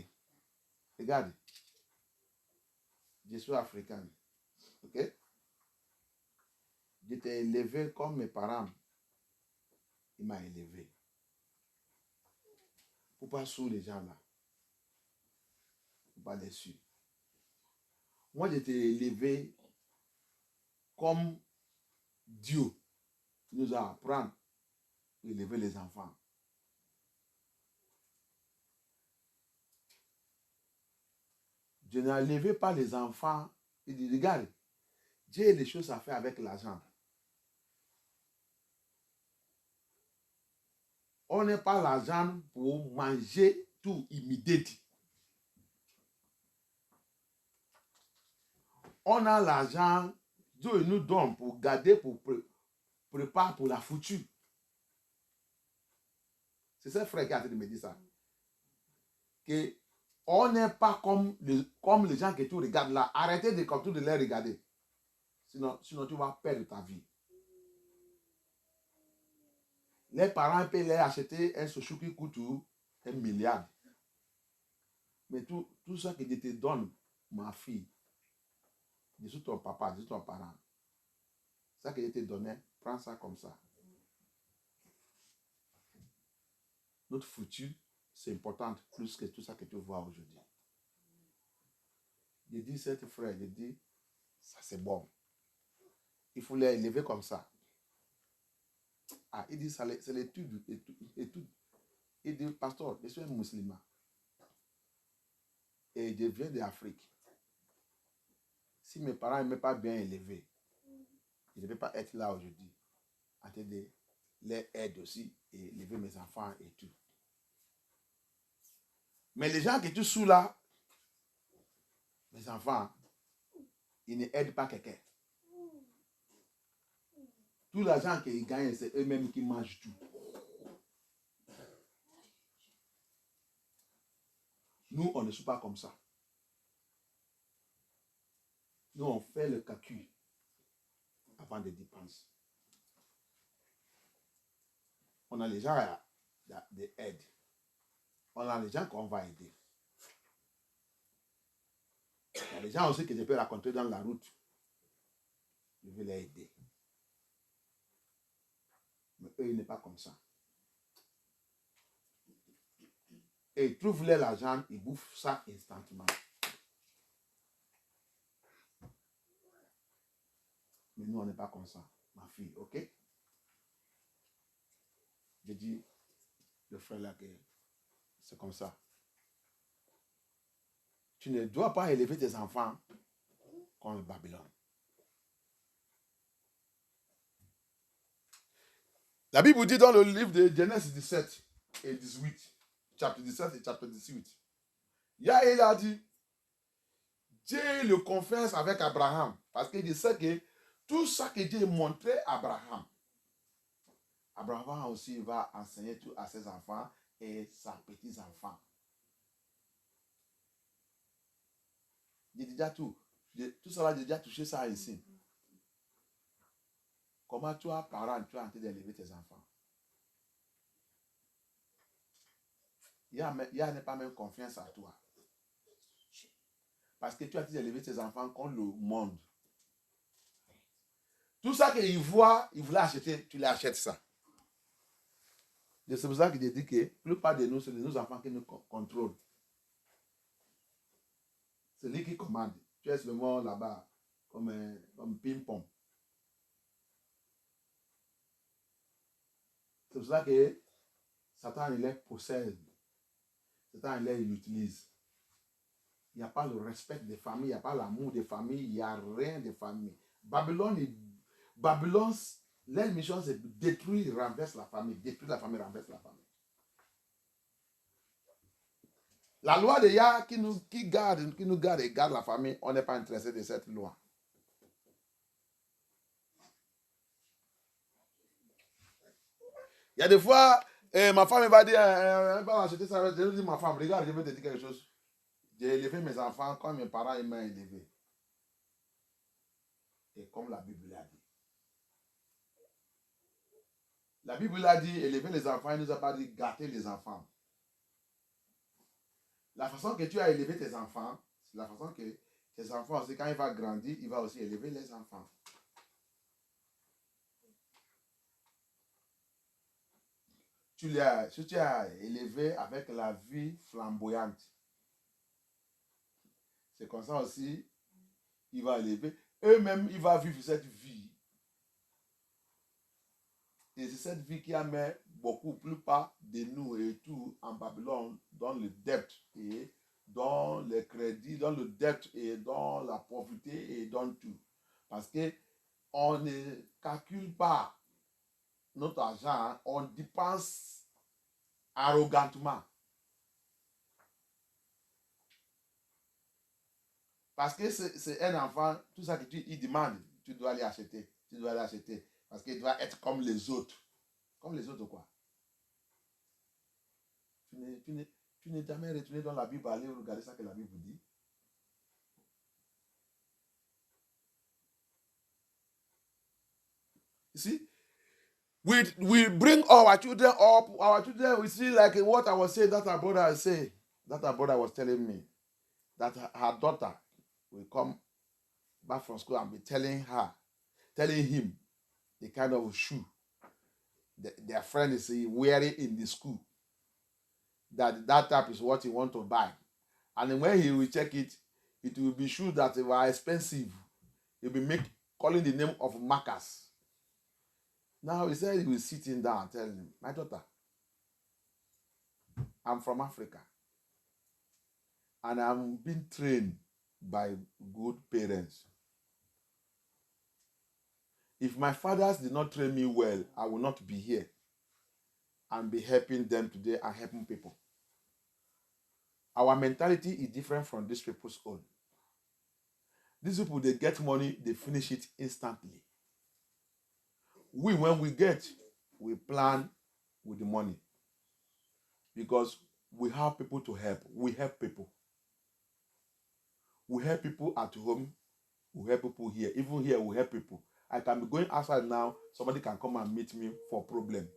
regarde, je suis africain. Ok? Je t'ai élevé comme mes parents. Il m'a élevé. Pour pas sous les gens là. Pour pas les suivre. Moi, je t'ai élevé comme Dieu nous a appris à élever les enfants. Je n'ai élevé pas les enfants. Il dit, regarde, Dieu a des choses à faire avec l'argent. On n'a pas l'argent pour manger tout immédiatement. On a l'argent, Dieu nous donne pour garder, pour préparer pour la future. C'est ce frère qui a me dire ça. Que on n'est pas comme les gens que tu regardes là. Arrêtez de les regarder. Sinon tu vas perdre ta vie. Les parents peuvent les acheter un chouchou qui coûte 1 milliard. Mais tout ça que je te donne, ma fille, je suis ton papa, je suis ton parent. Ça que je te donnais, prends ça comme ça. Notre futur, c'est important plus que tout ça que tu vois aujourd'hui. Je dis, cette frère, je dis, ça c'est bon. Il faut les élever comme ça. Ah, il dit, c'est l'étude. Il dit, pasteur, je suis un musulman. Et je viens d'Afrique. Si mes parents ne m'ont pas bien élevé, je ne vais pas être là aujourd'hui. En train de les aider aussi et élever mes enfants et tout. Mais les gens qui sont sous là, mes enfants, ils ne aident pas quelqu'un. Tout l'argent qu'ils gagnent, c'est eux-mêmes qui mangent tout. Nous, on ne suit pas comme ça. Nous, on fait le calcul avant de dépenser. On a les gens d'aide. On a les gens qu'on va aider. Il y a les gens aussi que je peux rencontrer dans la route. Je vais les aider. Mais eux, ils n'est pas comme ça. et il trouve l'argent, il bouffe ça instantanément. Mais nous, on n'est pas comme ça, ma fille, ok? J'ai dit, le frère là, que c'est comme ça. Tu ne dois pas élever tes enfants comme le Babylone. La Bible dit dans le livre de Genèse 17 et 18, chapitre 17 et chapitre 18, il a dit, Dieu le confesse avec Abraham, parce qu'il sait que tout ça que Dieu montrait à Abraham, Abraham aussi va enseigner tout à ses enfants et ses petits-enfants. J'ai déjà tout ça là, j'ai déjà touché ça ici. Comment toi, parent, tu es en train d'élever tes enfants? Il n'a pas même confiance à toi. Parce que tu as élevé tes enfants contre le monde. Tout ça qu'il voit, il voulait acheter, tu l'achètes ça. C'est pour ça qu'il dit que la plupart de nous, c'est nos enfants qui nous contrôlent. C'est lui qui commande. Tu es seulement là-bas, comme ping-pong. C'est pour ça que Satan, il les possède. Satan, il l'utilise. Il n'y a pas le respect des familles, il n'y a pas l'amour des familles, il n'y a rien de famille. Babylone, leur mission, c'est de détruire, renverse la famille. Détruire la famille, renverse la famille. La loi de Yah qui nous garde et garde la famille, on n'est pas intéressé de cette loi. Il y a des fois, ma femme va dire, elle va acheter ça, je dis ma femme, regarde, je vais te dire quelque chose. J'ai élevé mes enfants comme mes parents m'ont élevé. Et comme la Bible l'a dit. La Bible a dit, élever les enfants, elle ne nous a pas dit gâter les enfants. La façon que tu as élevé tes enfants, c'est la façon que tes enfants aussi, quand il va grandir, il va aussi élever les enfants. Si tu as élevé avec la vie flamboyante, c'est comme ça aussi, il va élever. Eux-mêmes, il va vivre cette vie. Et c'est cette vie qui amène beaucoup, plupart de nous et tout en Babylone, dans le dette et dans les crédits, dans le dette et dans la pauvreté et dans tout. Parce qu'on ne calcule pas notre argent, on dépense arrogantement. Parce que c'est un enfant, tout ça que il demande, tu dois aller acheter. Tu dois aller acheter. Parce qu'il doit être comme les autres. Comme les autres quoi? Tu n'es jamais retourné dans la Bible, aller regarder ça que la Bible dit. You see? We bring our children up. Our children, we see like what I was saying, that our brother said, that our brother was telling me, that her daughter will come back from school and be telling him the kind of shoe their friend is wearing in the school. That type is what he want to buy. And when he will check it, it will be shoes that were expensive. He'll be calling the name of Marcus. Now he said he was sitting down and telling him, my daughter, I'm from Africa. And I'm being trained by good parents. If my fathers did not train me well, I will not be here and be helping them today and helping people. Our mentality is different from these people's own. These people, they get money, they finish it instantly. When we get, we plan with the money. Because we have people to help. We help people. We help people at home. We help people here. Even here, we help people. I can be going outside now. Somebody can come and meet me for a problem.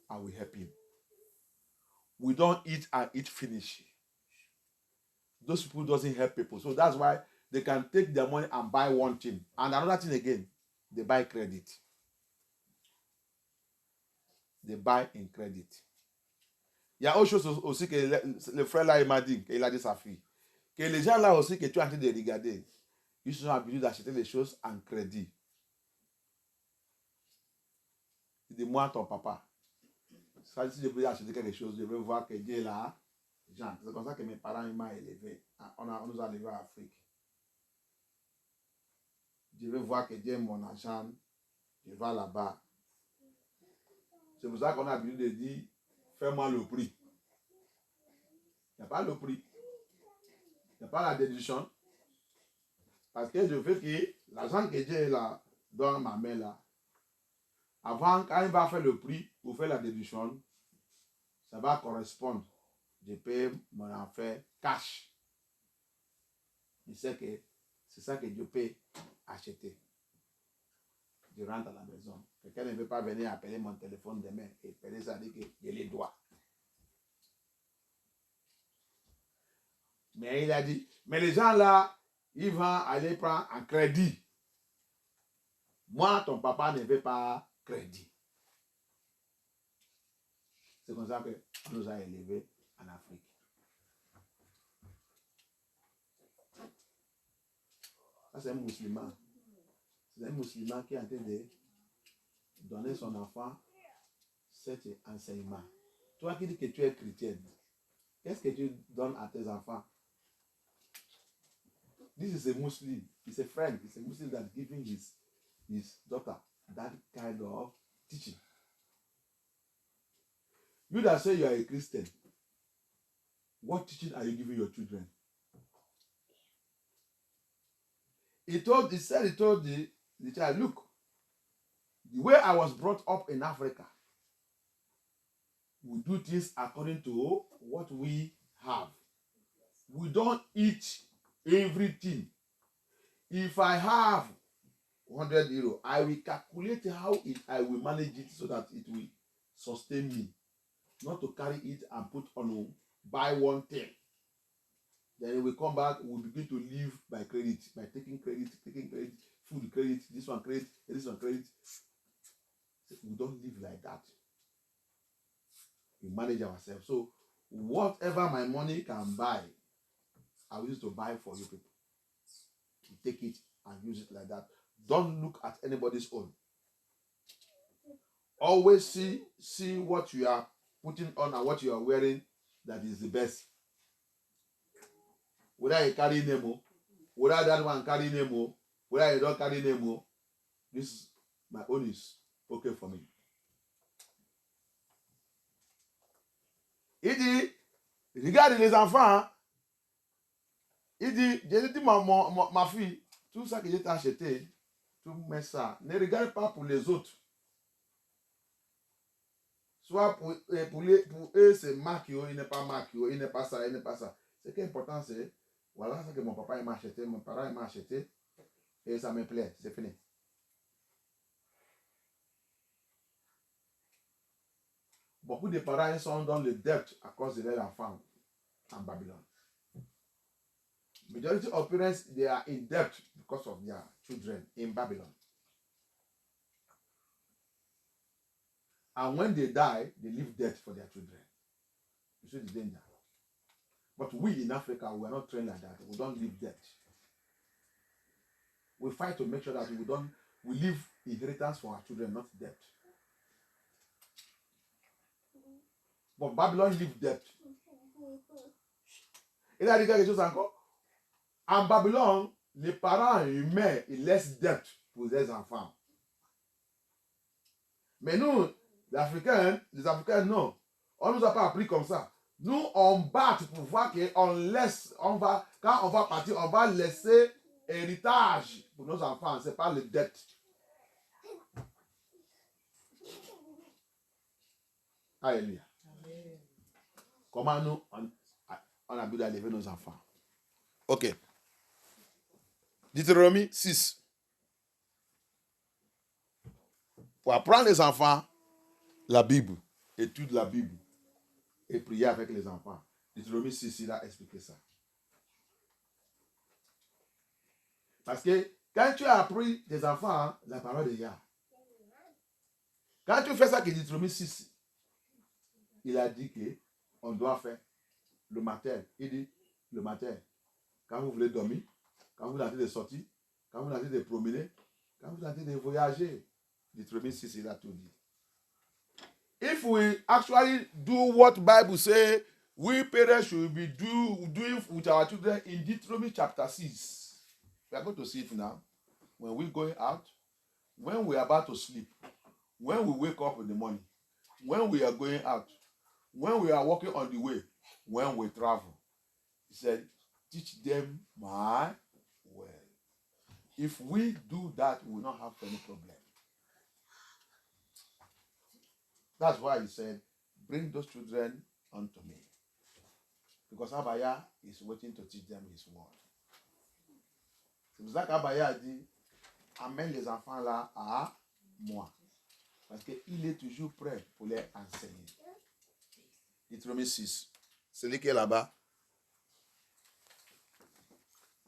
I will help him. We don't eat and eat finish. Those people doesn't help people. So that's why they can take their money and buy one thing. And another thing again, they buy credit. They buy in credit. Il y a autre chose aussi que le frère là, il m'a dit, qu'il a dit sa fille. Que les gens là aussi que tu es en train de regarder, ils sont habitués d'acheter des choses en crédit. Dis-moi ton papa. Ça, si je veux acheter quelque chose, je veux voir que Dieu est là. C'est comme ça que mes parents m'ont élevé. On nous a élevés en Afrique. Je veux voir que Dieu est mon argent. Je vais là-bas. C'est pour ça qu'on a l'habitude de dire, fais-moi le prix. Il n'y a pas le prix. Il n'y a pas la déduction. Parce que je veux que l'argent que Dieu est là, dans ma main là, avant, quand il va faire le prix pour faire la déduction, ça va correspondre. Je paye mon affaire cash. Je sais que c'est ça que Dieu peut acheter. Je rentre à la maison. Quelqu'un ne veut pas venir appeler mon téléphone demain et appeler ça dit que je les dois. Mais il a dit, mais les gens là, ils vont aller prendre un crédit. Moi, ton papa ne veut pas crédit. C'est comme ça qu'on nous a élevés en Afrique. Ça, c'est un musulman. C'est un musulman qui est en train de donner son enfant cet enseignement. Toi qui dis que tu es chrétienne, qu'est-ce que tu donnes à tes enfants? This is a Muslim. It's a friend. It's a Muslim that's giving his daughter that kind of teaching. You that say you are a Christian, what teaching are you giving your children? He told the child, look, the way I was brought up in Africa, we do things according to what we have. We don't eat everything. If I have 100 euro, I will calculate how I will manage it so that it will sustain me. Not to carry it and put on, buy one thing. Then we come back, we begin to live by credit, by taking credit, food credit, this one credit, this one credit. We don't live like that. We manage ourselves. So whatever my money can buy, I will use to buy for you people. You take it and use it like that. Don't look at anybody's own. Always see what you are putting on and what you are wearing that is the best. Whether you carry Nemo, whether that one carry Nemo, whether you don't carry Nemo, this my own is okay for me. Il dit, regarde les enfants, il dit, j'ai dit ma fille, tout ça que j'ai acheté, tu mets ça. Ne regarde pas pour les autres. Soit pour eux, c'est Marquio, il n'est pas Marquio, il n'est pas ça, il n'est pas ça. Ce qui est important, c'est, voilà ce que mon papa m'a acheté, mon parent m'a acheté, et ça me plaît, c'est fini. Beaucoup de parents sont dans le dette à cause de leurs enfants en Babylone. Majority of parents, they are in debt because of their children in Babylon. And when they die, they leave debt for their children. You see the danger. But we in Africa, we are not trained like that. We don't leave debt. We fight to make sure that we leave inheritance for our children, not debt. But Babylon leave debt. Il a dit quelque chose encore. En Babylone, les parents humains, ils laissent dette pour les enfants. Mais nous, les Africains, non. On ne nous a pas appris comme ça. Nous, on bat pour voir qu'on laisse, quand on va partir, on va laisser héritage pour nos enfants. Ce n'est pas le dette. Alléluia. Amen. Comment nous, on a besoin d'élever nos enfants. Ok. Deutéronome 6. Pour apprendre les enfants la Bible, étude la Bible et prier avec les enfants. Deutéronome 6, il a expliqué ça. Parce que quand tu as appris tes enfants la parole de Yah, quand tu fais ça que Deutéronome 6, il a dit que on doit faire le matin. Il dit, le matin, quand vous voulez dormir, quand vous avez de sortir, quand vous avez de promener, quand vous avez de voyager. Deutéronome 6, il a tout dit. If we actually do what Bible say, we parents should be doing with our children in Deuteronomy chapter 6. We are going to see it now. When we're going out, when we are about to sleep, when we wake up in the morning, when we are going out, when we are walking on the way, when we travel. He said, teach them my word. If we do that, we will not have any problem. That's why he said, bring those children unto me. Because Abaya is waiting to teach them his word. C'est pour ça qu'Abaya a dit, amène les enfants là à moi. Parce qu'il est toujours prêt pour les enseigner. Deutéronome 6. Celui qui est là-bas.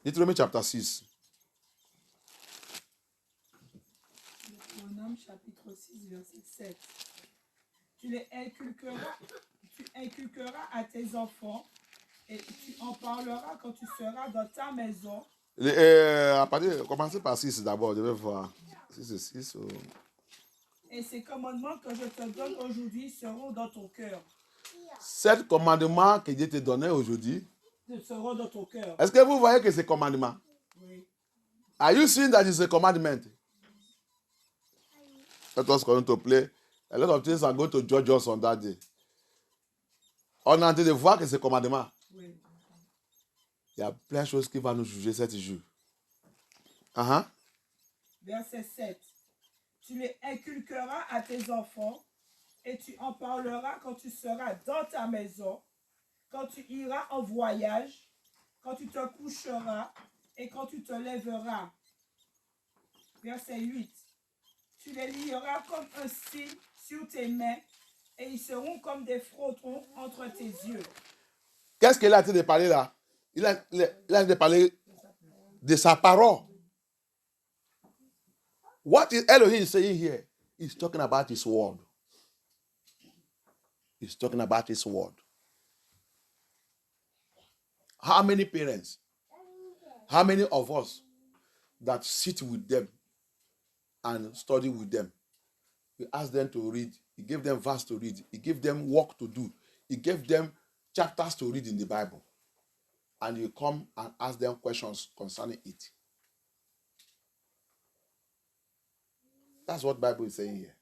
Deutéronome chapitre 6. Deutéronome chapitre 6, verset 7. Tu inculqueras à tes enfants et tu en parleras quand tu seras dans ta maison. Commencez par 6 d'abord, je vais voir. 6 et 6. Et ces commandements que je te donne aujourd'hui seront dans ton cœur. 7 commandements que Dieu te donnait aujourd'hui. Seront dans ton cœur. Est-ce que vous voyez que c'est commandement? Oui. Are you seeing that it's a commandment? Let us continue to play. A lot of things are going to judge us on that day. On est en train de voir que c'est commandement. Oui. Il y a plein de choses qui vont nous juger cet jour. Verset 7. Tu les inculqueras à tes enfants et tu en parleras quand tu seras dans ta maison, quand tu iras en voyage, quand tu te coucheras et quand tu te lèveras. Verset 8. Tu les lieras comme un signe sur tes mains et ils seront comme des frontons entre tes yeux. Qu'est-ce qu'il a été de parler là? Il a été de parler de sa parole. What is Elohim saying here? He's talking about his word. He's talking about his word. How many parents, how many of us that sit with them and study with them? We ask them to read. He gave them verse to read. He gave them work to do. He gave them chapters to read in the Bible. And you come and ask them questions concerning it. That's what the Bible is saying here.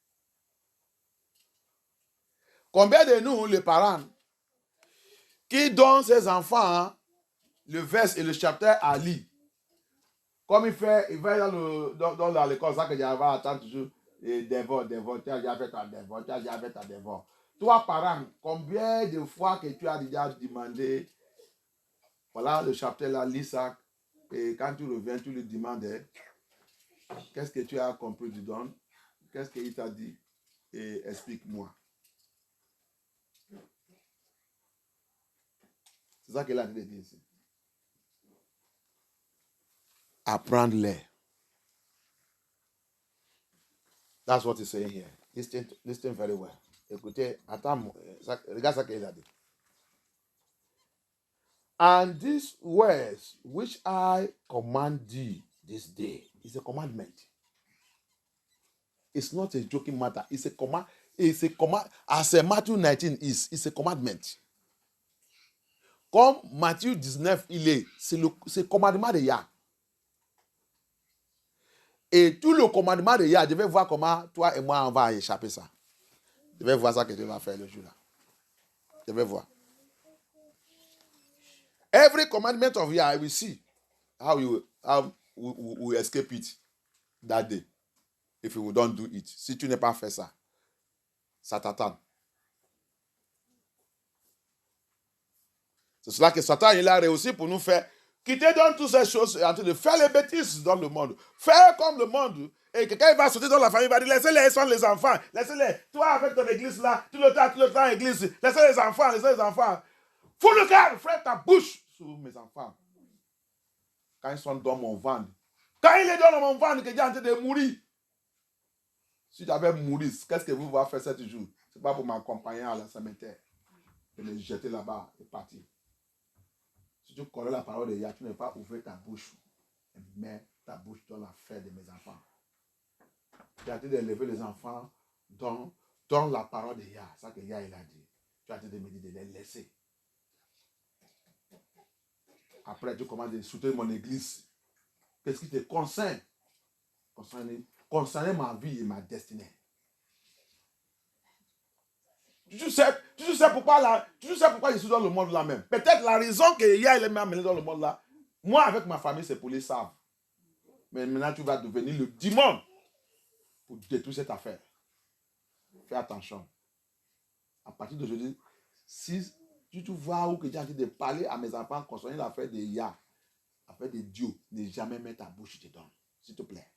Combien de nous, les parents, qui donnent ses enfants le verset et le chapitre à lire? Comme il va dans l'école, ça que j'avais à attendre toujours, dévore, tu as déjà fait ta dévore, tu as déjà fait ta dévore. Toi, parent, combien de fois que tu as déjà demandé, voilà le chapitre là, lis ça, et quand tu reviens, tu lui demandes, qu'est-ce que tu as compris du don? Qu'est-ce qu'il t'a dit? Et explique-moi. C'est ça qu'il a dit ici. Apprendre-les. That's what he's saying here. Listen very well. Écoutez, attends, regarde ça qu'il a dit. And these words which I command thee this day is a commandment. It's not a joking matter. It's a command. It's a command. As Matthew 19 is, it's a commandment. Comme Matthieu 19, c'est le commandement de Yah. Et tout le commandement de Yah, je vais voir comment toi et moi on va échapper ça. Je vais voir ça que tu vas faire le jour-là. Je vais voir. Every commandment of Yah, I will see how we escape it that day. If you don't do it. Si tu n'as pas fait ça, ça t'attend. C'est cela que Satan il a réussi pour nous faire quitter donc toutes ces choses et en train de faire les bêtises dans le monde. Faire comme le monde. Et quelqu'un va sauter dans la famille, il va dire laissez-les, ils sont les enfants. Laissez-les. Toi avec ton église là, tout le temps église. Laissez les enfants, Fous le cœur, ferme ta bouche sur mes enfants. Quand ils sont dans mon ventre. Quand il est dans mon ventre, que Dieu est en train de mourir. Si j'avais mouru, qu'est-ce que vous allez faire cet jour? Ce n'est pas pour m'accompagner à la cimetière. et les jeter là-bas et partir. Si tu connais la parole de Yah, tu n'as pas ouvert ta bouche et mets ta bouche dans l'affaire de mes enfants. Tu as dit d'élever les enfants dans la parole de Yah. C'est ça que Yah il a dit. Tu as dit de me dire de les laisser. Après, tu commences à soutenir mon église. Qu'est-ce qui te concerne? Concerner ma vie et ma destinée. Tu sais pourquoi je suis dans le monde là même. Peut-être la raison que Yah m'a amené dans le monde là, moi avec ma famille, c'est pour les savent. Mais maintenant, tu vas devenir le démon pour détruire cette affaire. Fais attention. À partir d'aujourd'hui, si tu vois où que j'ai envie de parler à mes enfants concernant l'affaire de Yah, l'affaire de Dieu, ne jamais mettre ta bouche dedans. S'il te plaît.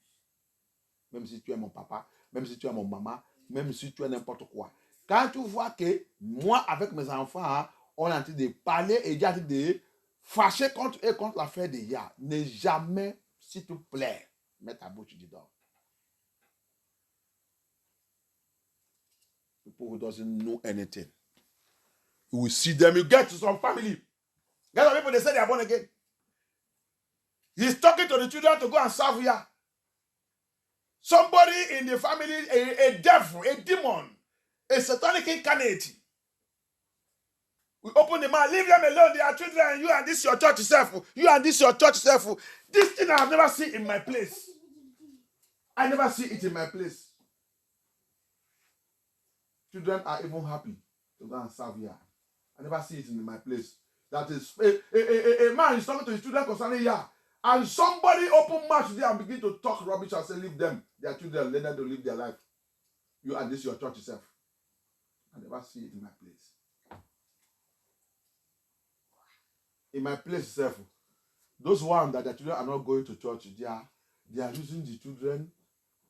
Même si tu es mon papa, même si tu es mon maman, même si tu es n'importe quoi. Quand tu vois que moi, avec mes enfants, hein, on est en train de parler et j'ai envie de fâcher contre l'affaire de Yah, ne jamais, s'il te plaît, mettre ta bouche dedans. People who doesn't know anything. You will see them, you get to some family. Get some people, they say they are born again. He's talking to the children to go and serve Yah. Somebody in the family, a devil, a demon, a satanic incarnate. We open the mouth, leave them alone, they are children, you and this your church self. You and this your church self. This thing I have never seen in my place. I never see it in my place. Children are even happy to go and serve Yah. I never see it in my place. That is, a man is talking to his children concerning Yah. And somebody open mouth there and begin to talk rubbish and say, leave them. Their children, let them to live their life. You and this your church itself. I never see it in my place. In my place itself, those ones that their children are not going to church, they are using the children,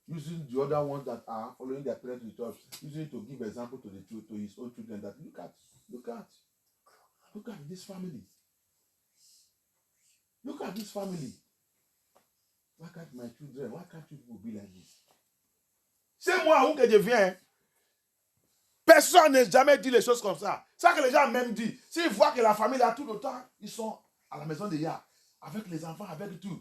using the other ones that are following their parents to church, using it to give example to his own children that look at this family. Look at this family. Why can't my children, why can't you people be like this? C'est moi où que je viens. Personne n'a jamais dit les choses comme ça. Ça que les gens même disent. S'ils voient que la famille là tout le temps, ils sont à la maison de Yah, avec les enfants, avec tout.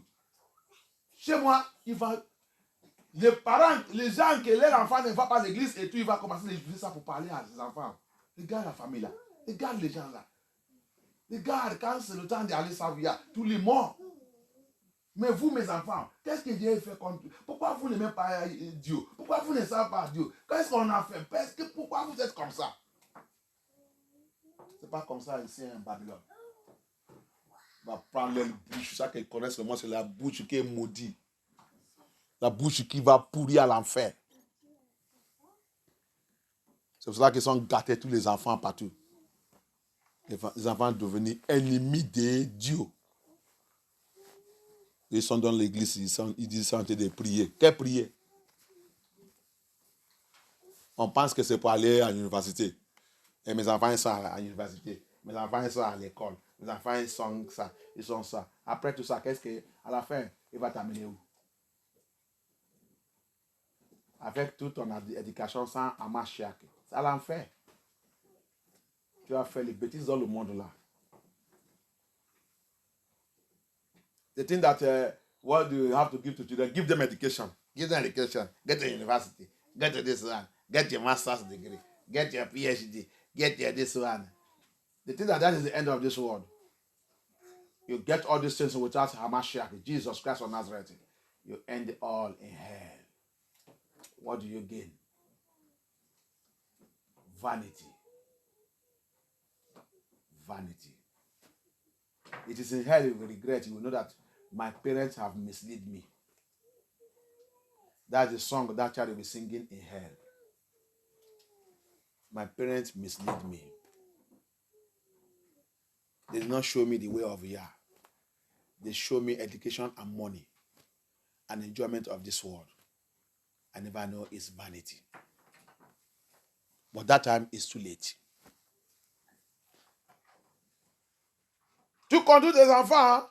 Chez moi, les parents, les gens que leur enfant ne va pas à l'église et tout, il va commencer à utiliser ça pour parler à ses enfants. Regarde la famille là. Regarde les gens là. Regarde, quand c'est le temps d'aller servir, tous les mois. Mais vous, mes enfants, qu'est-ce que Dieu fait contre vous? Pourquoi vous n'aimez pas Dieu? Pourquoi vous ne savez pas Dieu? Qu'est-ce qu'on a fait? Pourquoi vous êtes comme ça? C'est pas comme ça ici en Babylone. On va prendre leur bouche, ça qu'ils connaissent le mot, c'est la bouche qui est maudite. La bouche qui va pourrir à l'enfer. C'est pour ça qu'ils sont gâtés tous les enfants partout. Les enfants devenus ennemis de Dieu. Ils sont dans l'église, ils disent sont en train de prier. Quelle prière? On pense que c'est pour aller à l'université. Et mes enfants ils sont à l'université. Mes enfants ils sont à l'école. Mes enfants ils sont ça. Ils sont ça. Après tout ça, qu'est-ce que à la fin, il va t'amener où? Avec toute ton éducation sans Hamashiach. C'est à l'enfer. Tu vas faire les bêtises dans le monde là. The thing that what do you have to give to children? Give them education. Give them education. Get to university. Get to this one. Get your master's degree. Get your PhD. Get your this one. The thing that is the end of this world. You get all these things without Hamashiach, Jesus Christ of Nazareth. You end all in hell. What do you gain? Vanity. Vanity. It is in hell you will regret. You will know that my parents have misled me. That's the song that child will be singing in hell. My parents misled me. They did not show me the way of Yah. They show me education and money and enjoyment of this world. I never know it's vanity. But that time is too late. Tu conduis tes enfants, hein?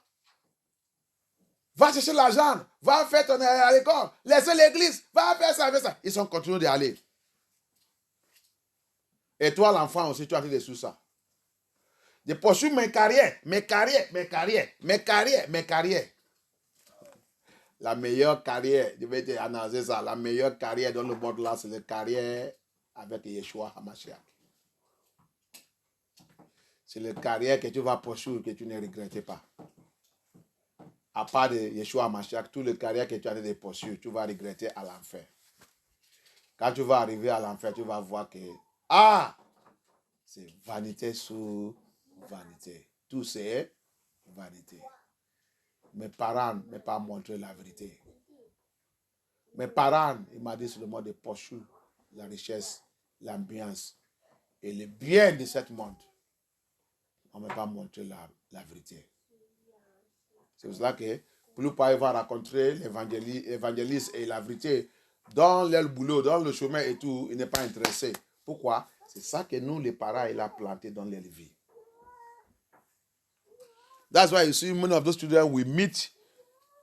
Va chercher l'argent, va faire ton à l'école, laissez l'église, va faire ça, faire ça. Ils sont continués d'y aller. Et toi, l'enfant aussi, tu as été sous ça. de poursuivre mes carrières. La meilleure carrière, je vais te annoncer ça, la meilleure carrière dans le monde là, c'est la carrière avec Yeshua HaMashiach. C'est la carrière que tu vas poursuivre, que tu ne regrettes pas. À part de Yeshua HaMashiach, toutes les carrières que tu as de poursuivre, tu vas regretter à l'enfer. Quand tu vas arriver à l'enfer, tu vas voir que, c'est vanité sur vanité. Tout c'est vanité. Mes parents ne m'ont pas montré la vérité. Mes parents, ils m'ont dit sur le mode de poursuivre la richesse, l'ambiance et le bien de ce monde. On ne m'a pas montré la vérité. C'est pour cela que pour nous pas va rencontrer l'évangéliste et la vérité dans leur boulot, dans le chemin et tout, il n'est pas intéressé. Pourquoi? C'est ça que nous, les parents, il a planté dans leur vie. That's why you see many of those children we meet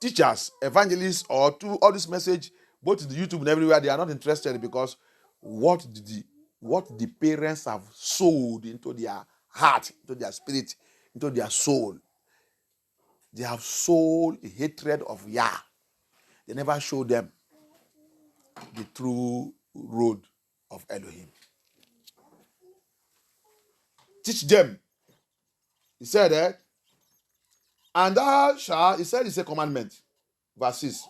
teachers, evangelists, or to all this message, both in the YouTube and everywhere, they are not interested because what the parents have sowed into their heart, into their spirit, into their soul. They have sold a hatred of Yah. They never show them the true road of Elohim. Teach them. He said that. And thou shalt, he said it's a commandment. Verse 6.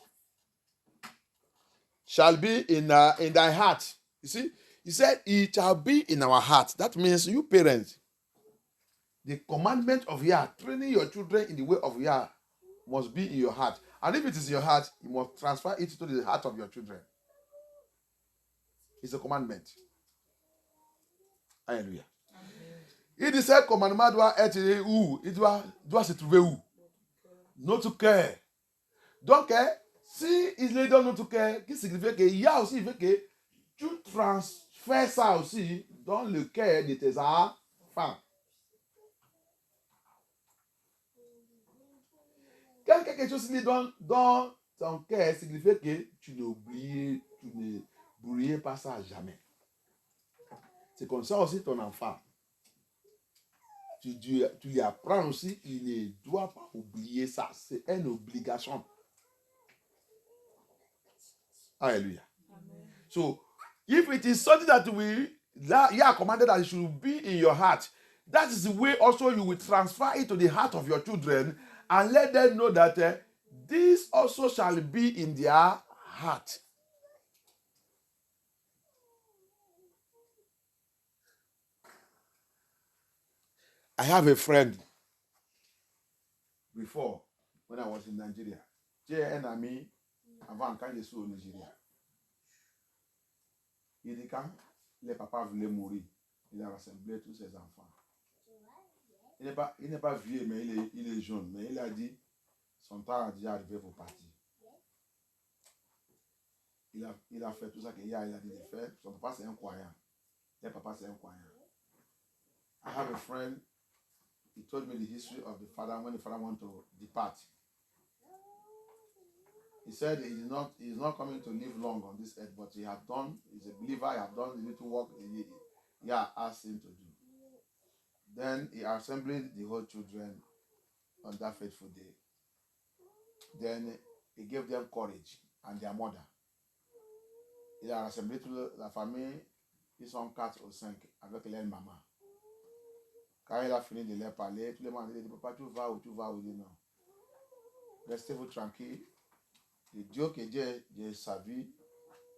Shall be in thy heart. You see, he said it shall be in our heart. That means you parents, the commandment of Yah, training your children in the way of Yah must be in your heart. And if it is in your heart, you must transfer it to the heart of your children. It's a commandment. Alléluia. Il dit ce commandement doit être où? Il doit se trouver où? Notre cœur. Donc, si il est dans notre cœur, qui signifie qu'il y a aussi, il veut que tu transfères ça aussi dans le cœur de tes enfants. Quand quelque chose est dans ton cœur, signifie que tu n'oublies pas ça jamais. C'est comme ça aussi ton enfant. Tu lui apprends aussi, il ne doit pas oublier ça. C'est une obligation. Hallelujah. Amen. So, if it is something that you are commanded that it should be in your heart, that is the way also you will transfer it to the heart of your children and let them know that this also shall be in their heart. I have a friend before when I was in Nigeria. J'ai un ami avant quand je suis au Nigeria. Il dit quand les papas voulaient mourir, il a rassemblé tous ses enfants. Il n'est pas vieux, mais il est jeune. Mais il a dit, son temps a déjà arrivé pour partir. Il a fait tout ça qu'il a dit de faire. Son papa, c'est un croyant. Les papas, c'est un croyant. I have a friend, he told me the history of the father when the father wanted to depart. He said he's not coming to live long on this earth, but he's a believer, he has done the little work he asked him to do. Then he assembled the whole children on that fateful day. Then he gave them courage and their mother. Il a rassemblé toute la famille, ils sont 4 ou 5 avec leur maman. Quand il a fini de leur parler, tous les mamans disent, papa, tu vas où? Il dit non. Restez-vous tranquille. Le Dieu que Dieu de sa vie,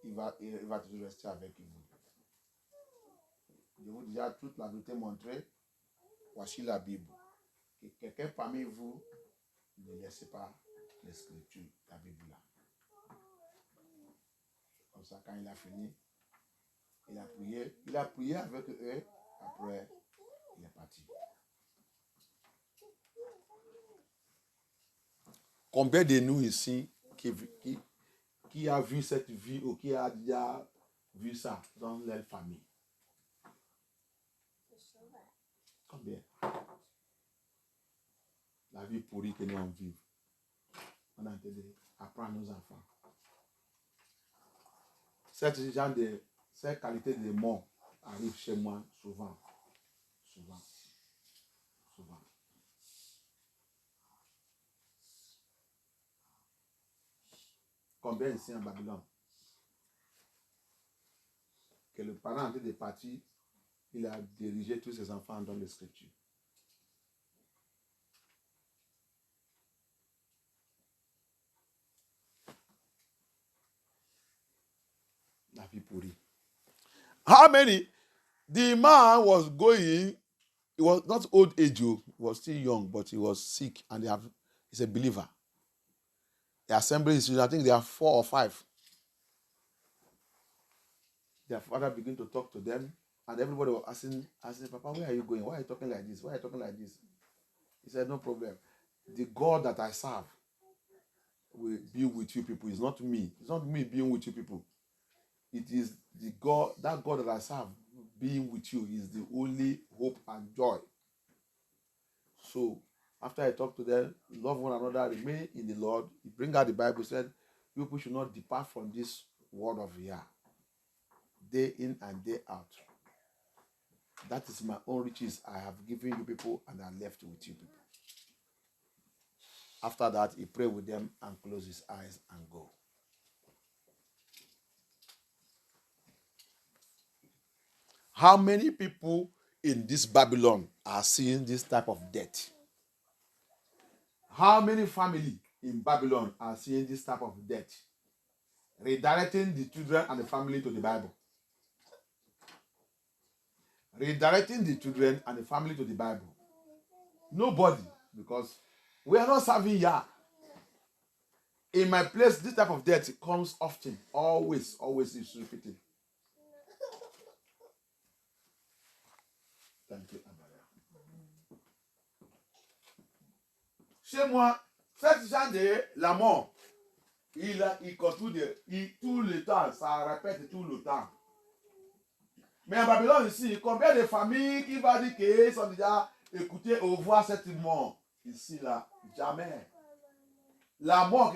il va toujours rester avec vous. Je vous dis déjà toute la vérité montrée. Voici la Bible. Que quelqu'un parmi vous ne laissez pas l'écriture, la Bible là. Comme ça, quand il a fini, il a prié avec eux. Après, il est parti. Combien de nous ici qui a vu cette vie ou qui a déjà vu ça dans leur famille? Combien? La vie pourrie que nous en vivons. On a entendu apprendre nos enfants. Cette qualité de mort arrive chez moi souvent. souvent. Combien ici en Babylone? Que le parent en train de partir, il a dirigé tous ses enfants dans les Scriptures. La vie pourrie. How many? The man was going, he was not old age, he was still young, but he was sick, and he's a believer. The assembly is, I think there are 4 or 5. Their father began to talk to them, and everybody was asking, Papa, where are you going? Why are you talking like this? Why are you talking like this? He said, no problem. The God that I serve will be with you people. It's not me. It's not me being with you people. It is the God, that God that I serve being with you is the only hope and joy. So, after I talked to them, love one another, remain in the Lord. He bring out the Bible, said, you people should not depart from this word of Yah, day in and day out. That is my own riches I have given you people, and I left with you people. After that, he prayed with them and closed his eyes and go. How many people in this Babylon are seeing this type of death? How many families in Babylon are seeing this type of death? Redirecting the children and the family to the Bible. Redirecting the children and the family to the Bible. Nobody, because we are not serving Yah. In my place, this type of death comes often. Always is repeated. Thank you, Abaya. Chez moi, cette genre de la mort, il continue, tout le temps, ça répète tout le temps. Mais en Babylone ici, combien de familles qui va dire qu'ils sont déjà écoutés ou voir cette mort ici, là? Jamais. La mort,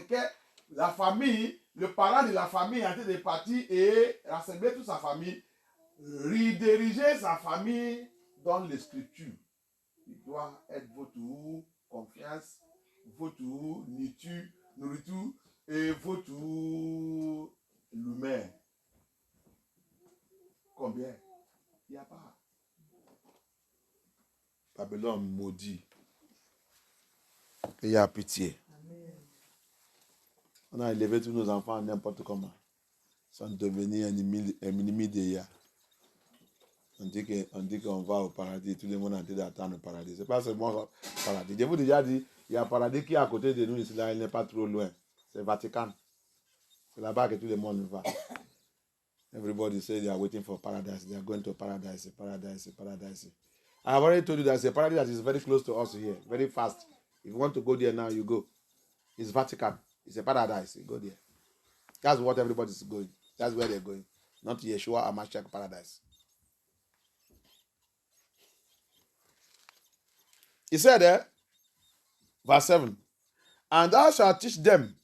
la famille, le parent de la famille est en train de partir et rassembler toute sa famille, rediriger sa famille dans les Scriptures. Il doit être votre confiance, votre nourriture et votre l'humain. Combien? Il n'y a pas. Babylone maudit. Et il y a pitié. Amen. On a élevé tous nos enfants n'importe comment. Ils sont devenus ennemis d'Yah. On dit qu'on va au paradis, tout le monde est en train d'attendre le paradis. Ce n'est pas seulement le paradis. Je vous ai déjà dit, il y a un paradis qui est à côté de nous ici, là, il n'est pas trop loin. C'est le Vatican. C'est là-bas que tout le monde va. Everybody say they are waiting for paradise. They are going to paradise, paradise, paradise. I have already told you that it's a paradise that is very close to us here, very fast. If you want to go there now, you go. It's Vatican. It's a paradise. You go there. That's what everybody is going. That's where they're going. Not Yeshua Hamashiach paradise. He said there, verse 7, and thou shalt teach them